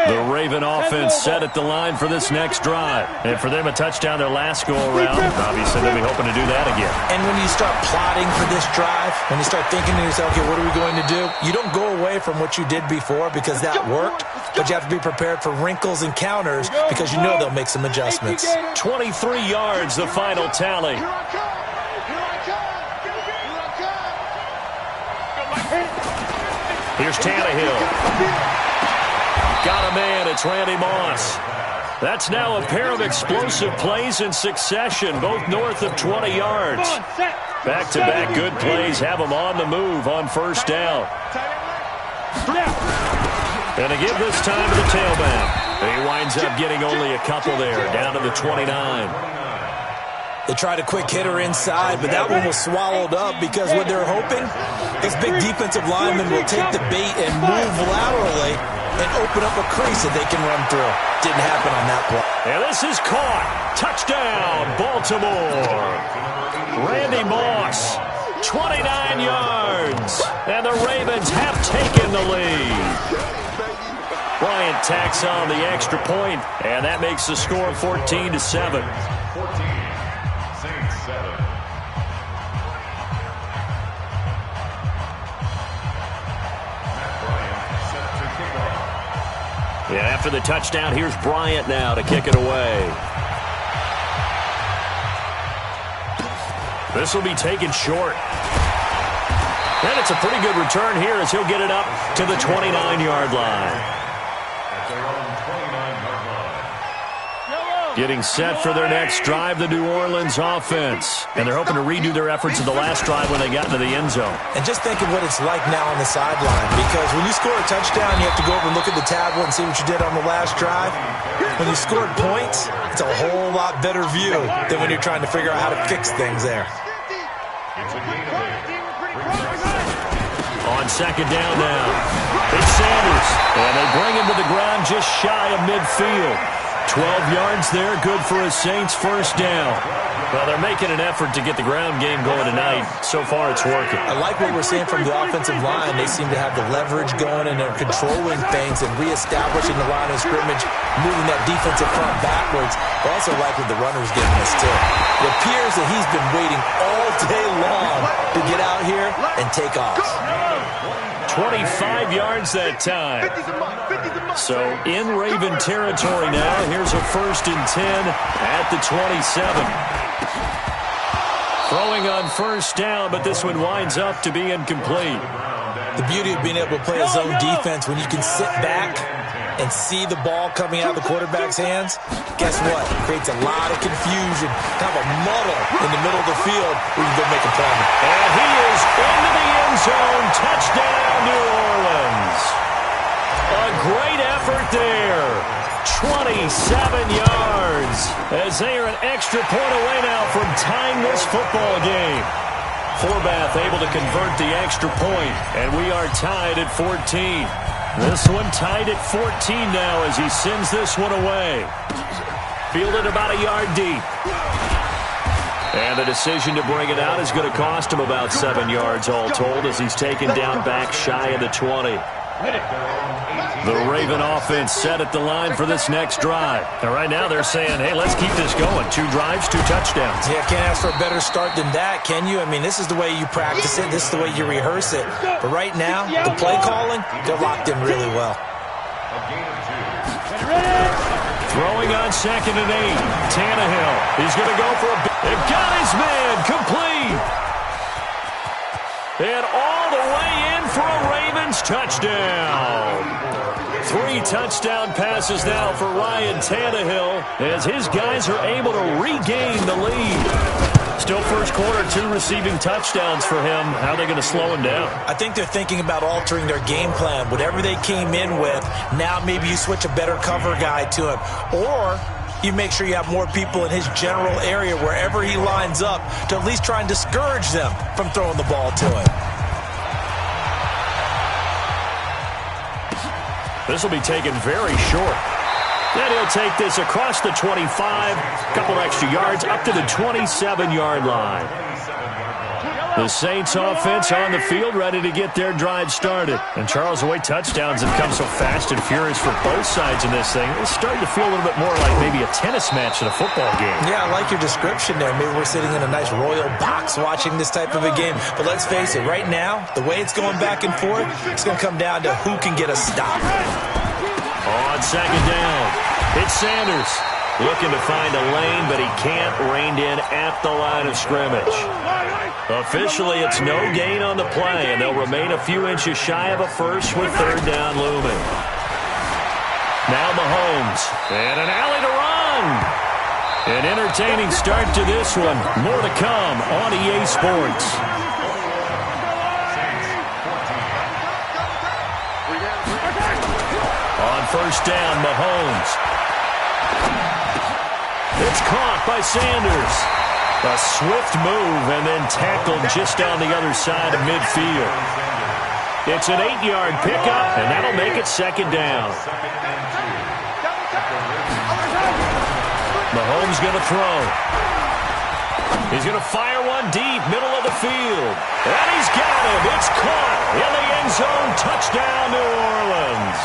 The Raven offense set at the line for this next drive. And for them, a touchdown their last go-around. Obviously, they'll be hoping to do that again. And when you start plotting for this drive, when you start thinking to yourself, okay, what are we going to do? You don't go away from what you did before because that worked, but you have to be prepared for wrinkles and counters because you know they'll make some adjustments. 23 yards, the final tally. Here's Tannehill. Got a man, it's Randy Moss. That's now a pair of explosive plays in succession, both north of 20 yards. Back-to-back good plays have them on the move on first down. And to give this time to the tailback. He winds up getting only a couple there, down to the 29. They tried a quick hitter inside, but that one was swallowed up because what they're hoping is big defensive linemen will take the bait and move laterally and open up a crease that they can run through. Didn't happen on that play. And this is caught. Touchdown, Baltimore. Randy Moss, 29 yards. And the Ravens have taken the lead. Bryant tacks on the extra point, and that makes the score 14-7. Yeah, after the touchdown, here's Bryant now to kick it away. This will be taken short. And it's a pretty good return here as he'll get it up to the 29-yard line. Getting set for their next drive, the New Orleans offense. And they're hoping to redo their efforts in the last drive when they got into the end zone. And just think of what it's like now on the sideline. Because when you score a touchdown, you have to go over and look at the tablet and see what you did on the last drive. When you scored points, it's a whole lot better view than when you're trying to figure out how to fix things there. On second down now, it's Sanders. And they bring him to the ground just shy of midfield. 12 yards there, good for a Saints first down. Well, they're making an effort to get the ground game going tonight. So far, it's working. I like what we're seeing from the offensive line. They seem to have the leverage going, and they're controlling things and reestablishing the line of scrimmage, moving that defensive front backwards. I also like what the runner's giving us, too. It appears that he's been waiting all day long to get out here and take off. 25 yards that time. So in Raven territory now. Here's a 1st and 10 at the 27. Throwing on first down, but this one winds up to be incomplete. The beauty of being able to play a zone defense when you can sit back and see the ball coming out of the quarterback's hands, guess what? It creates a lot of confusion, kind of a muddle in the middle of the field where you can go make a play. And he is into the end zone. Touchdown, New Orleans. A great effort there. 27 yards as they are an extra point away now from tying this football game. Forbath able to convert the extra point, and we are tied at 14. This one tied at 14 now as he sends this one away. Fielded about a yard deep. And the decision to bring it out is going to cost him about 7 yards all told as he's taken down back shy of the 20. The Raven offense set at the line for this next drive. And right now they're saying, hey, let's keep this going. 2 drives, 2 touchdowns. Yeah, can't ask for a better start than that, can you? I mean, this is the way you practice it. This is the way you rehearse it. But right now, the play calling, they're locked in really well. Throwing on 2nd and 8. Tannehill. He's going to go for a... They've got his man. Complete. And all the way in for a Ravens touchdown. 3 touchdown passes now for Ryan Tannehill as his guys are able to regain the lead. Still first quarter, 2 receiving touchdowns for him. How are they going to slow him down? I think they're thinking about altering their game plan. Whatever they came in with, now maybe you switch a better cover guy to him. Or you make sure you have more people in his general area wherever he lines up to at least try and discourage them from throwing the ball to him. This will be taken very short. Then he'll take this across the 25, a couple extra yards, up to the 27-yard line. The Saints offense on the field, ready to get their drive started. And Charles, the way touchdowns have come so fast and furious for both sides in this thing, it's starting to feel a little bit more like maybe a tennis match at a football game. Yeah, I like your description there. Maybe we're sitting in a nice royal box watching this type of a game. But let's face it, right now, the way it's going back and forth, it's going to come down to who can get a stop. On 2nd down, it's Sanders. Looking to find a lane, but he can't. Reined in at the line of scrimmage. Officially, it's no gain on the play, and they'll remain a few inches shy of a first with 3rd down looming. Now Mahomes, and an alley to run. An entertaining start to this one. More to come on EA Sports. On 1st down, Mahomes. It's caught by Sanders. A swift move and then tackled just on the other side of midfield. It's an 8-yard pickup, and that'll make it 2nd down. Mahomes going to throw. He's going to fire one deep, middle of the field. And he's got him. It's caught in the end zone. Touchdown, New Orleans.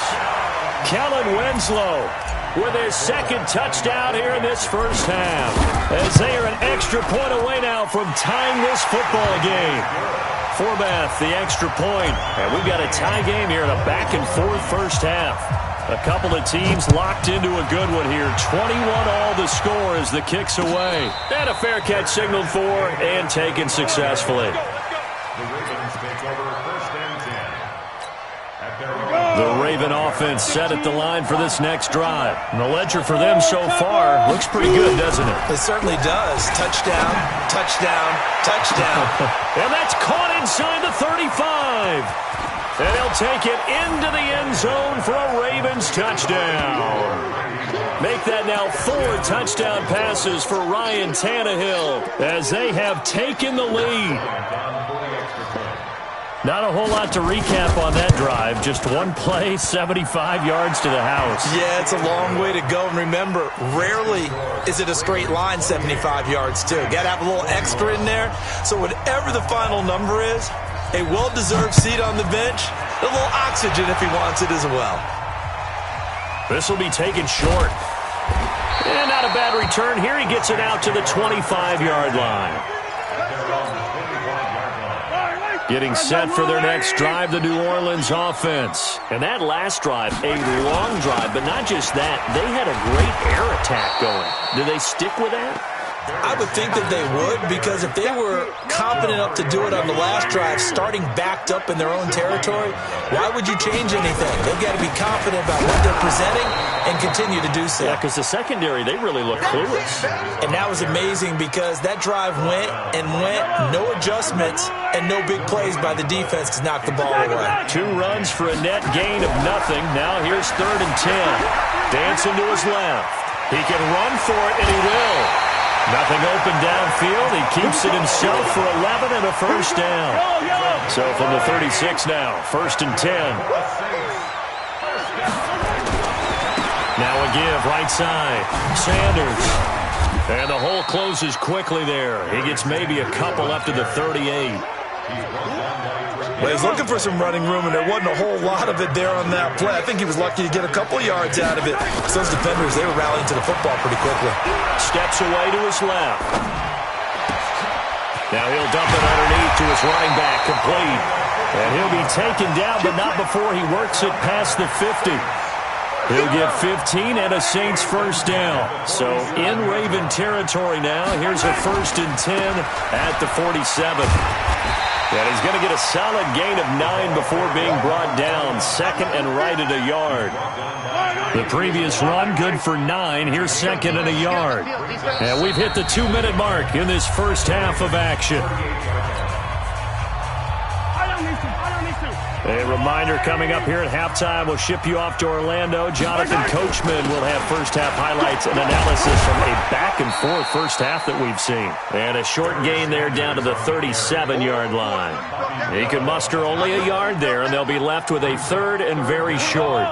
Kellen Winslow with his 2nd touchdown here in this first half, as they are an extra point away now from tying this football game. Forbath, the extra point, and we've got a tie game here in a back-and-forth first half. A couple of teams locked into a good one here. 21-all the score as the kick's away. And a fair catch signaled for and taken successfully. The Raven offense set at the line for this next drive. And the ledger for them so far looks pretty good, doesn't it? It certainly does. Touchdown, touchdown, touchdown. And that's caught inside the 35. And he'll take it into the end zone for a Ravens touchdown. Make that now 4 touchdown passes for Ryan Tannehill as they have taken the lead. Not a whole lot to recap on that drive. Just one play, 75 yards to the house. Yeah, it's a long way to go. And remember, rarely is it a straight line 75 yards, too. Got to have a little extra in there. So whatever the final number is, a well-deserved seat on the bench, a little oxygen if he wants it as well. This will be taken short. And not a bad return here. He gets it out to the 25-yard line. Getting set for their next drive, the New Orleans offense. And that last drive, a long drive, but not just that. They had a great air attack going. Do they stick with that? I would think that they would, because if they were confident enough to do it on the last drive, starting backed up in their own territory, why would you change anything? They've got to be confident about what they're presenting and continue to do so. Yeah, because the secondary, they really look clueless. And that was amazing because that drive went and went, no adjustments, and no big plays by the defense to knock the ball away. 2 runs for a net gain of nothing. Now here's 3rd and 10. Dancing to his left. He can run for it, and he will. Nothing open downfield. He keeps it himself for 11 and a first down. So from the 36 now, 1st and 10. Now a give, right side. Sanders. And the hole closes quickly there. He gets maybe a couple up to the 38. Well, he's looking for some running room, and there wasn't a whole lot of it there on that play. I think he was lucky to get a couple yards out of it. So those defenders, they were rallying to the football pretty quickly. Steps away to his left. Now he'll dump it underneath to his running back, complete. And he'll be taken down, but not before he works it past the 50. He'll get 15 and a Saints first down. So in Raven territory now, here's a 1st and 10 at the 47. And he's going to get a solid gain of 9 before being brought down. 2nd and right at a yard. The previous run, good for 9. Here's 2nd and a yard. And we've hit the 2-minute mark in this first half of action. A reminder coming up here at halftime. We'll ship you off to Orlando. Jonathan Coachman will have first-half highlights and analysis from a back-and-forth first half that we've seen. And a short gain there down to the 37-yard line. He can muster only a yard there, and they'll be left with a 3rd and very short.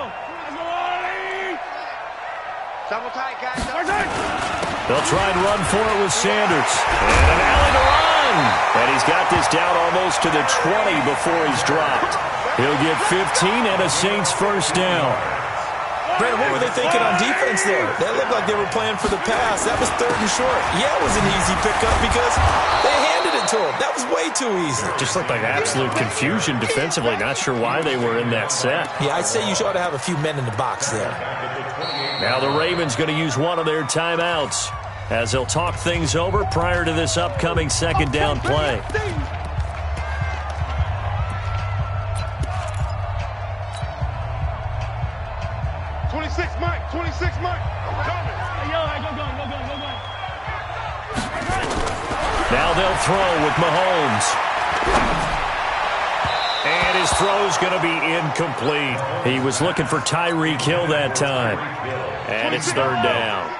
They'll try and run for it with Sanders. And an alley to run. And he's got this down almost to the 20 before he's dropped. He'll get 15 and a Saints first down. Brandon, what were they thinking on defense there? That looked like they were playing for the pass. That was 3rd and short. Yeah, it was an easy pickup because they handed it to him. That was way too easy. Just looked like absolute confusion defensively. Not sure why they were in that set. Yeah, I'd say you ought to have a few men in the box there. Now the Ravens going to use one of their timeouts as they'll talk things over prior to this upcoming 2nd down play. Now they'll throw with Mahomes. And his throw's going to be incomplete. He was looking for Tyreek Hill that time. And it's 3rd down.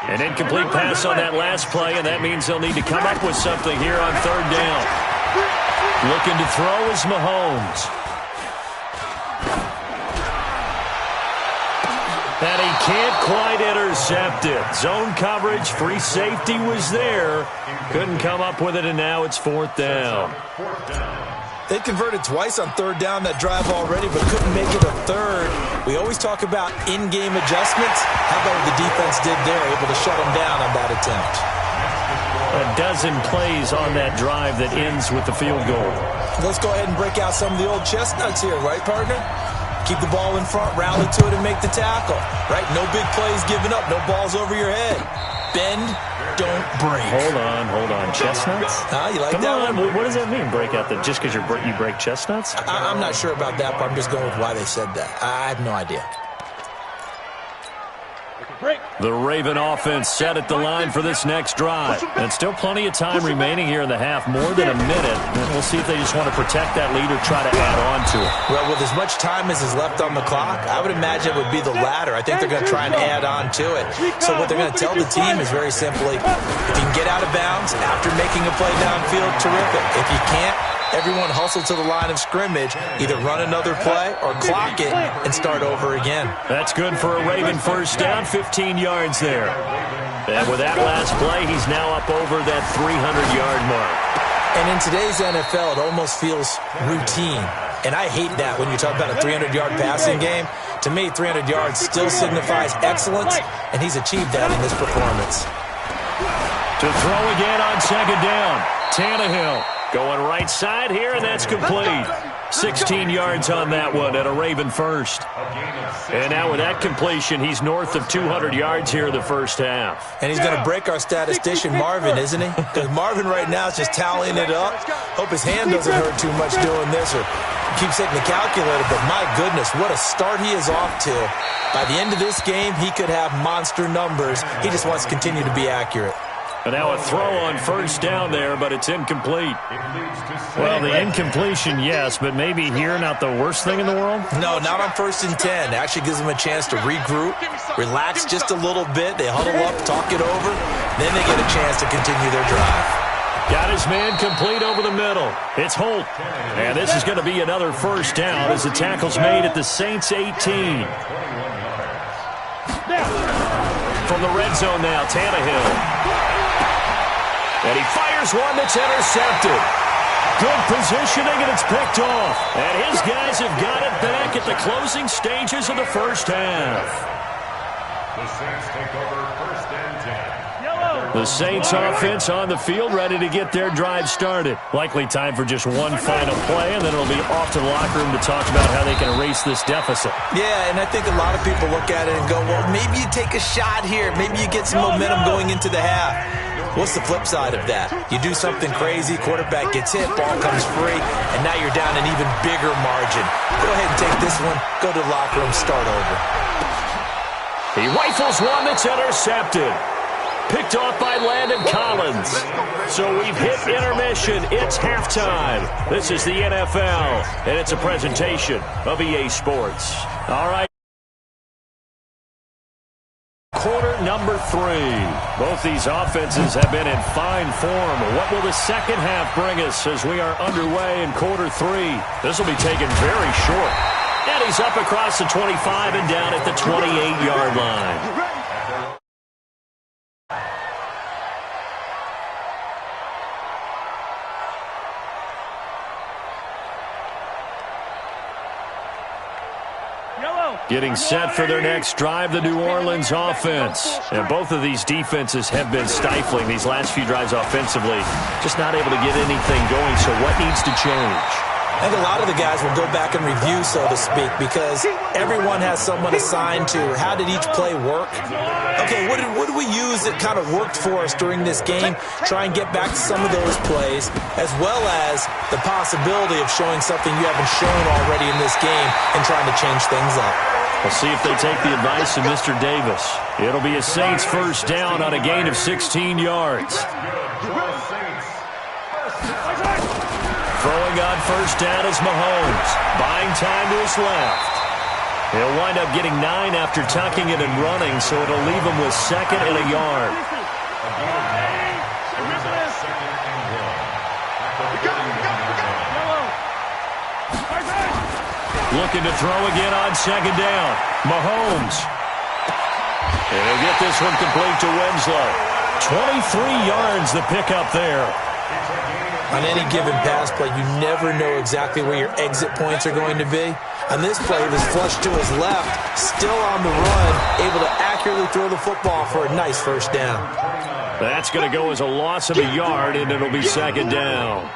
An incomplete pass on that last play, and that means they'll need to come up with something here on 3rd down. Looking to throw is Mahomes. And he can't quite intercept it. Zone coverage, free safety was there. Couldn't come up with it, and now it's 4th down. They converted twice on 3rd down that drive already, but couldn't make it a 3rd. We always talk about in-game adjustments. How about what the defense did there, able to shut them down on that attempt? A dozen plays on that drive that ends with the field goal. Let's go ahead and break out some of the old chestnuts here, right, partner? Keep the ball in front, rally to it, and make the tackle. Right? No big plays given up, no balls over your head. Bend, don't break. Hold on. Chestnuts? You like Come that on. one? What does that mean, break out? Just because you break chestnuts? I'm not sure about that, but I'm just going with why they said that. I have no idea. The Raven offense set at the line for this next drive. And still plenty of time remaining here in the half, more than a minute. And we'll see if they just want to protect that lead or try to add on to it. Well, with as much time as is left on the clock, I would imagine it would be the latter. I think they're going to try and add on to it. So what they're going to tell the team is very simply, if you can get out of bounds after making a play downfield, terrific. If you can't, everyone hustle to the line of scrimmage, either run another play or clock it and start over again. That's good for a Raven first down, 15 yards there. And with that last play, he's now up over that 300-yard mark. And in today's NFL, it almost feels routine. And I hate that when you talk about a 300-yard passing game. To me, 300 yards still signifies excellence, and he's achieved that in this performance. To throw again on 2nd down, Tannehill. Going right side here, and that's complete. 16 yards on that one and a Raven first. And now with that completion, he's north of 200 yards here in the first half. And he's going to break our statistician, Marvin, isn't he? Because Marvin right now is just tallying it up. Hope his hand doesn't hurt too much doing this, or keeps hitting the calculator, but my goodness, what a start he is off to. By the end of this game, he could have monster numbers. He just wants to continue to be accurate. And now a throw on first down there, but it's incomplete. Well, the incompletion, yes, but maybe here not the worst thing in the world? No, not on 1st and 10. Actually gives them a chance to regroup, relax just a little bit. They huddle up, talk it over. Then they get a chance to continue their drive. Got his man complete over the middle. It's Holt. And this is going to be another first down as the tackle's made at the Saints 18. From the red zone now, Tannehill. And he fires one that's intercepted. Good positioning, and it's picked off. And his guys have got it back at the closing stages of the first half. The Saints take over 1st and 10. The Saints offense on the field, ready to get their drive started. Likely time for just one final play, and then it'll be off to the locker room to talk about how they can erase this deficit. Yeah, and I think a lot of people look at it and go, well, maybe you take a shot here. Maybe you get some momentum going into the half. What's the flip side of that? You do something crazy, quarterback gets hit, ball comes free, and now you're down an even bigger margin. Go ahead and take this one, go to the locker room, start over. He rifles one that's intercepted. Picked off by Landon Collins. So we've hit intermission. It's halftime. This is the NFL, and it's a presentation of EA Sports. All right. Quarter number 3. Both these offenses have been in fine form. What will the second half bring us as we are underway in quarter 3? This will be taken very short. And he's up across the 25 and down at the 28-yard line. Getting set for their next drive, the New Orleans offense. And both of these defenses have been stifling these last few drives offensively. Just not able to get anything going, so what needs to change? I think a lot of the guys will go back and review, so to speak, because everyone has someone assigned to how did each play work. Okay, what did we use that kind of worked for us during this game? Try and get back to some of those plays, as well as the possibility of showing something you haven't shown already in this game and trying to change things up. We'll see if they take the advice of Mr. Davis. It'll be a Saints first down on a gain of 16 yards. Throwing on first down is Mahomes. Buying time to his left. He'll wind up getting 9 after tucking it and running, so it'll leave him with 2nd and a yard. Looking to throw again on 2nd down. Mahomes. And he'll get this one complete to Winslow. 23 yards the pickup there. On any given pass play, you never know exactly where your exit points are going to be. On this play, he was flushed to his left, still on the run, able to accurately throw the football for a nice first down. That's going to go as a loss of a yard, and it'll be 2nd down.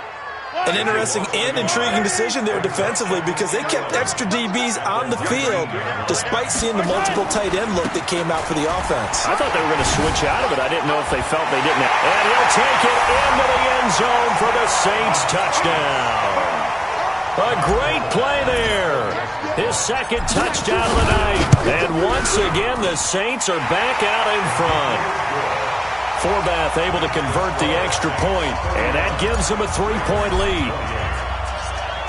An interesting and intriguing decision there defensively because they kept extra DBs on the field despite seeing the multiple tight end look that came out for the offense. I thought they were going to switch out of it. I didn't know if they felt they didn't. And he'll take it into the end zone for the Saints touchdown. A great play there. His 2nd touchdown of the night. And once again, the Saints are back out in front. Forbath able to convert the extra point, and that gives him a 3-point lead.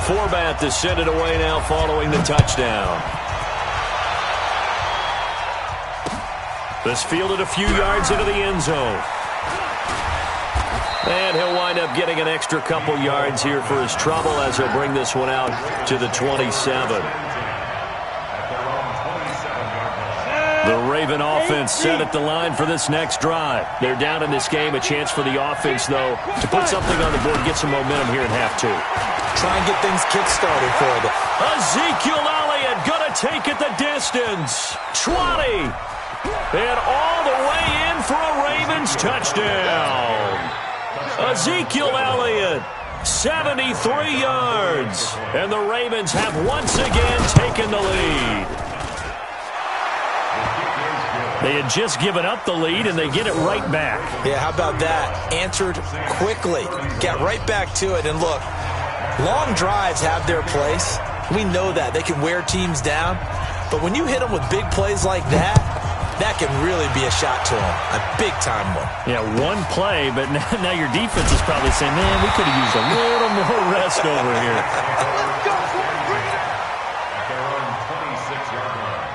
Forbath to send it away now following the touchdown. This fielded a few yards into the end zone. And he'll wind up getting an extra couple yards here for his trouble as he'll bring this one out to the 27. The Raven offense set at the line for this next drive. They're down in this game. A chance for the offense, though, to put something on the board, get some momentum here in half 2. Try and get things kick-started for them. Ezekiel Elliott going to take it the distance. 20. And all the way in for a Ravens touchdown. Ezekiel Elliott, 73 yards. And the Ravens have once again taken the lead. They had just given up the lead, and they get it right back. Yeah, how about that? Answered quickly. Got right back to it, and look, Long drives have their place. We know that. They can wear teams down. But when you hit them with big plays like that, that can really be a shot to them. A big-time one. Yeah, one play, but now your defense is probably saying, man, we could have used a little more rest over here. Let's go, boys. Bring it. At their own 26-yard line.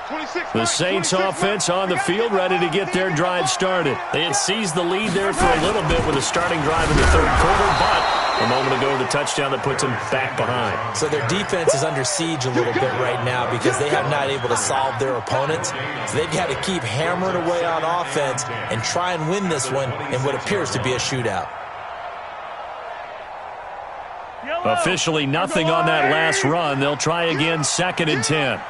26, The Saints offense on the field, ready to get their drive started. They had seized the lead there for a little bit with a starting drive in the third quarter, but a moment ago, the touchdown that puts them back behind. So their defense is under siege a little bit right now because they have not able to solve their opponents. So they've got to keep hammering away on offense and try and win this one in what appears to be a shootout. Officially nothing on that last run. They'll try again, 2nd and 10.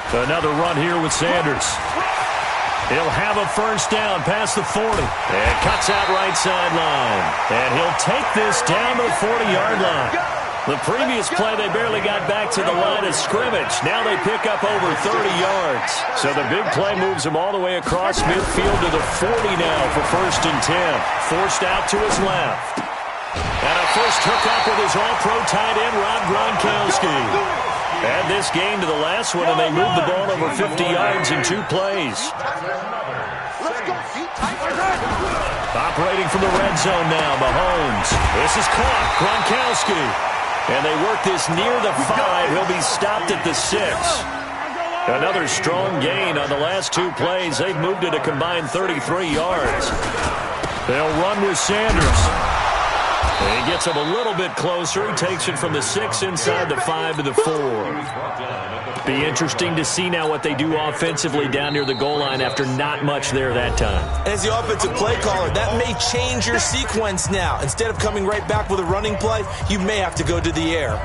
Another run here with Sanders. He'll have a first down past the 40. And cuts out right sideline. And he'll take this down to the 40-yard line. The previous play, they barely got back to the line of scrimmage. Now they pick up over 30 yards. So the big play moves them all the way across midfield to the 40 now for 1st and 10. Forced out to his left. And a first hookup with his all-pro tight end, Rob Gronkowski. Add this game to the last one, and they moved the ball over 50 yards in 2 plays. Operating from the red zone now, Mahomes. This is caught, Gronkowski. And they work this near the 5. He'll be stopped at the 6. Another strong gain on the last 2 plays. They've moved it a combined 33 yards. They'll run with Sanders. And he gets him a little bit closer. He takes it from the 6 inside the 5 to the 4. Be interesting to see now what they do offensively down near the goal line after not much there that time. As the offensive play caller, that may change your sequence now. Instead of coming right back with a running play, you may have to go to the air.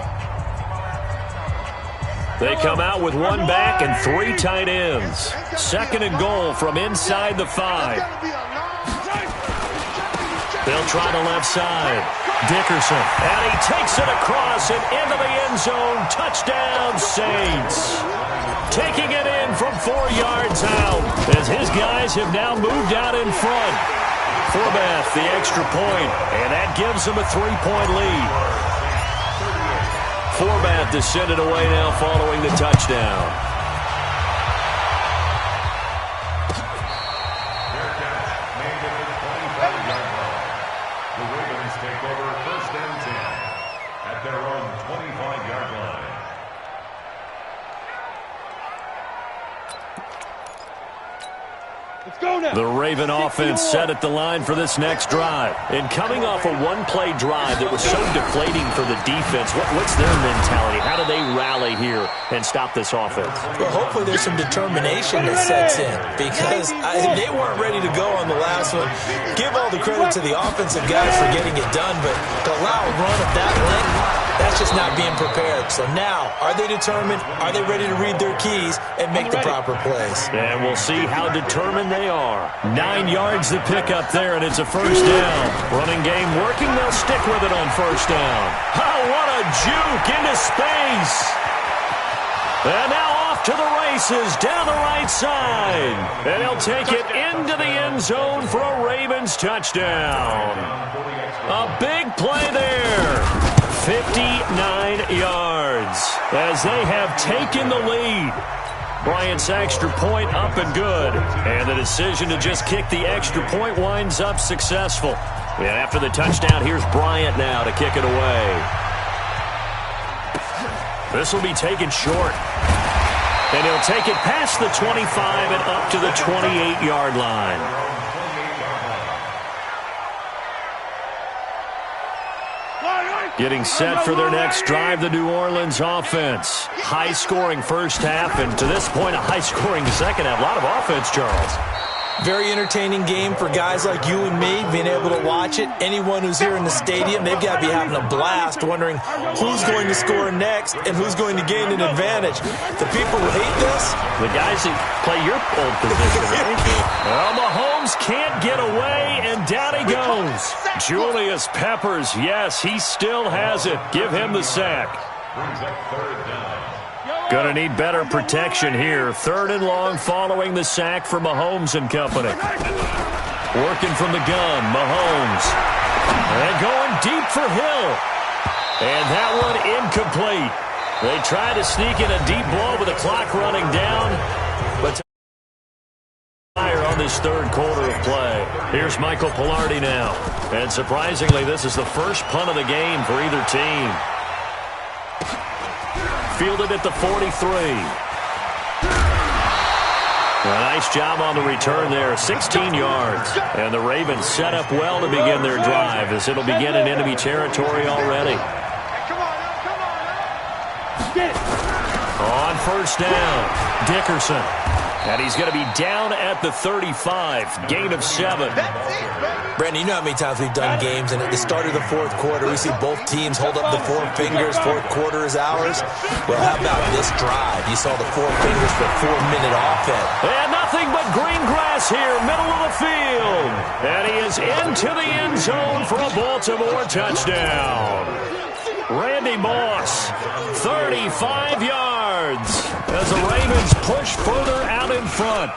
They come out with 1 back and 3 tight ends. 2nd and goal from inside the 5. They'll try the left side. Dickerson. And he takes it across and into the end zone. Touchdown, Saints. Taking it in from 4 yards out as his guys have now moved out in front. Forbath, the extra point, and that gives them a 3-point lead. Forbath to send it away now following the touchdown. The Raven offense set at the line for this next drive. And coming off a 1-play drive that was so deflating for the defense, what's their mentality? How do they rally here and stop this offense? Well, hopefully there's some determination that sets in because they weren't ready to go on the last one. Give all the credit to the offensive guys for getting it done, but to allow a run of that length, that's just not being prepared. So now, are they determined? Are they ready to read their keys and make the proper plays? And we'll see how determined they are. 9 yards to pick up there, and it's a first down. Running game working. They'll stick with it on first down. Oh, what a juke into space. And now off to the races down the right side. And he'll take it into the end zone for a Ravens touchdown. A big play there. 59 yards as they have taken the lead. Bryant's extra point up and good. And the decision to just kick the extra point winds up successful. And after the touchdown, here's Bryant now to kick it away. This will be taken short. And he'll take it past the 25 and up to the 28-yard line. Getting set for their next drive, the New Orleans offense. High-scoring first half, and to this point, a high-scoring second half. A lot of offense, Charles. Very entertaining game for guys like you and me, being able to watch it. Anyone who's here in the stadium, they've got to be having a blast, wondering who's going to score next and who's going to gain an advantage. The people who hate this, the guys that play your old position, right? Well, Mahomes can't get away, and down he goes. Julius Peppers, yes, he still has it. Give him the sack. Brings up 3rd down. Going to need better protection here. 3rd and long following the sack for Mahomes and company. Working from the gun, Mahomes. And going deep for Hill. And that one incomplete. They tried to sneak in a deep ball with the clock running down. But fire on this 3rd quarter of play. Here's Michael Pilardi now. And surprisingly, this is the first punt of the game for either team. Fielded at the 43. A nice job on the return there, 16 yards. And the Ravens set up well to begin their drive as it'll begin in enemy territory already. On 1st down, Dickerson. And he's going to be down at the 35, gain of 7. Brandon, you know how many times we've done games, and at the start of the 4th quarter, we see both teams hold up the 4 fingers, 4th quarter is ours. Well, how about this drive? You saw the 4 fingers for 4-minute offense. And nothing but green grass here, middle of the field. And he is into the end zone for a Baltimore touchdown. Randy Moss, 35 yards as the Ravens push further out in front.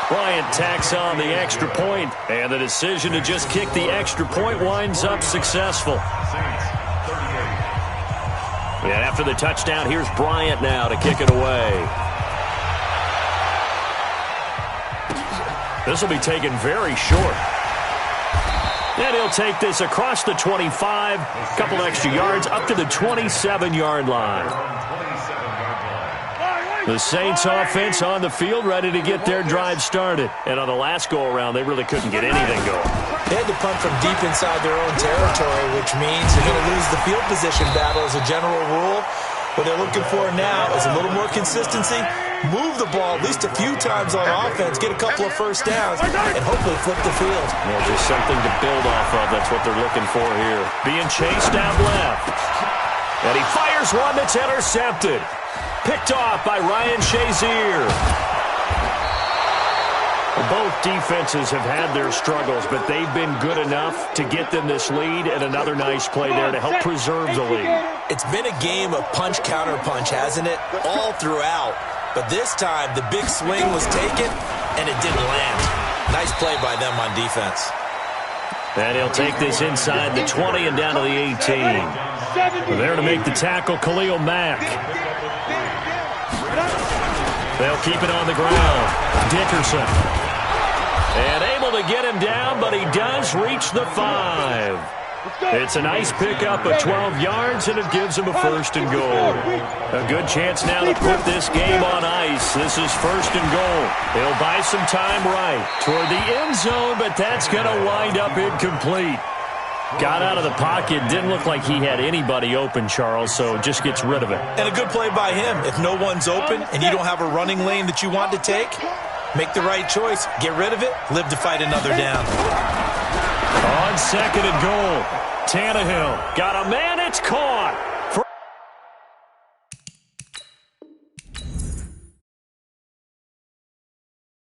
Bryant tacks on the extra point, and the decision to just kick the extra point winds up successful. And after the touchdown, here's Bryant now to kick it away. This will be taken very short. And he'll take this across the 25, a couple extra yards, up to the 27-yard line. The Saints offense on the field, ready to get their drive started. And on the last go-around, they really couldn't get anything going. They had to punt from deep inside their own territory, which means you're going to lose the field position battle as a general rule. What they're looking for now is a little more consistency, move the ball at least a few times on offense, get a couple of 1st downs, and hopefully flip the field. Well, just something to build off of. That's what they're looking for here. Being chased out left. And he fires one that's intercepted. Picked off by Ryan Shazier. Both defenses have had their struggles, but they've been good enough to get them this lead, and another nice play there to help preserve the lead. It's been a game of punch-counter-punch, hasn't it? All throughout. But this time, the big swing was taken, and it didn't land. Nice play by them on defense. And he'll take this inside the 20 and down to the 18. There to make the tackle, Khalil Mack. They'll keep it on the ground. Dickerson. And able to get him down, but he does reach the 5. It's a nice pickup of 12 yards, and it gives him a 1st and goal. A good chance now to put this game on ice. This is 1st and goal. He'll buy some time right toward the end zone, but that's going to wind up incomplete. Got out of the pocket. Didn't look like he had anybody open, Charles, so just gets rid of it. And a good play by him. If no one's open and you don't have a running lane that you want to take, make the right choice. Get rid of it. Live to fight another down. On 2nd and goal, Tannehill got a man. It's caught.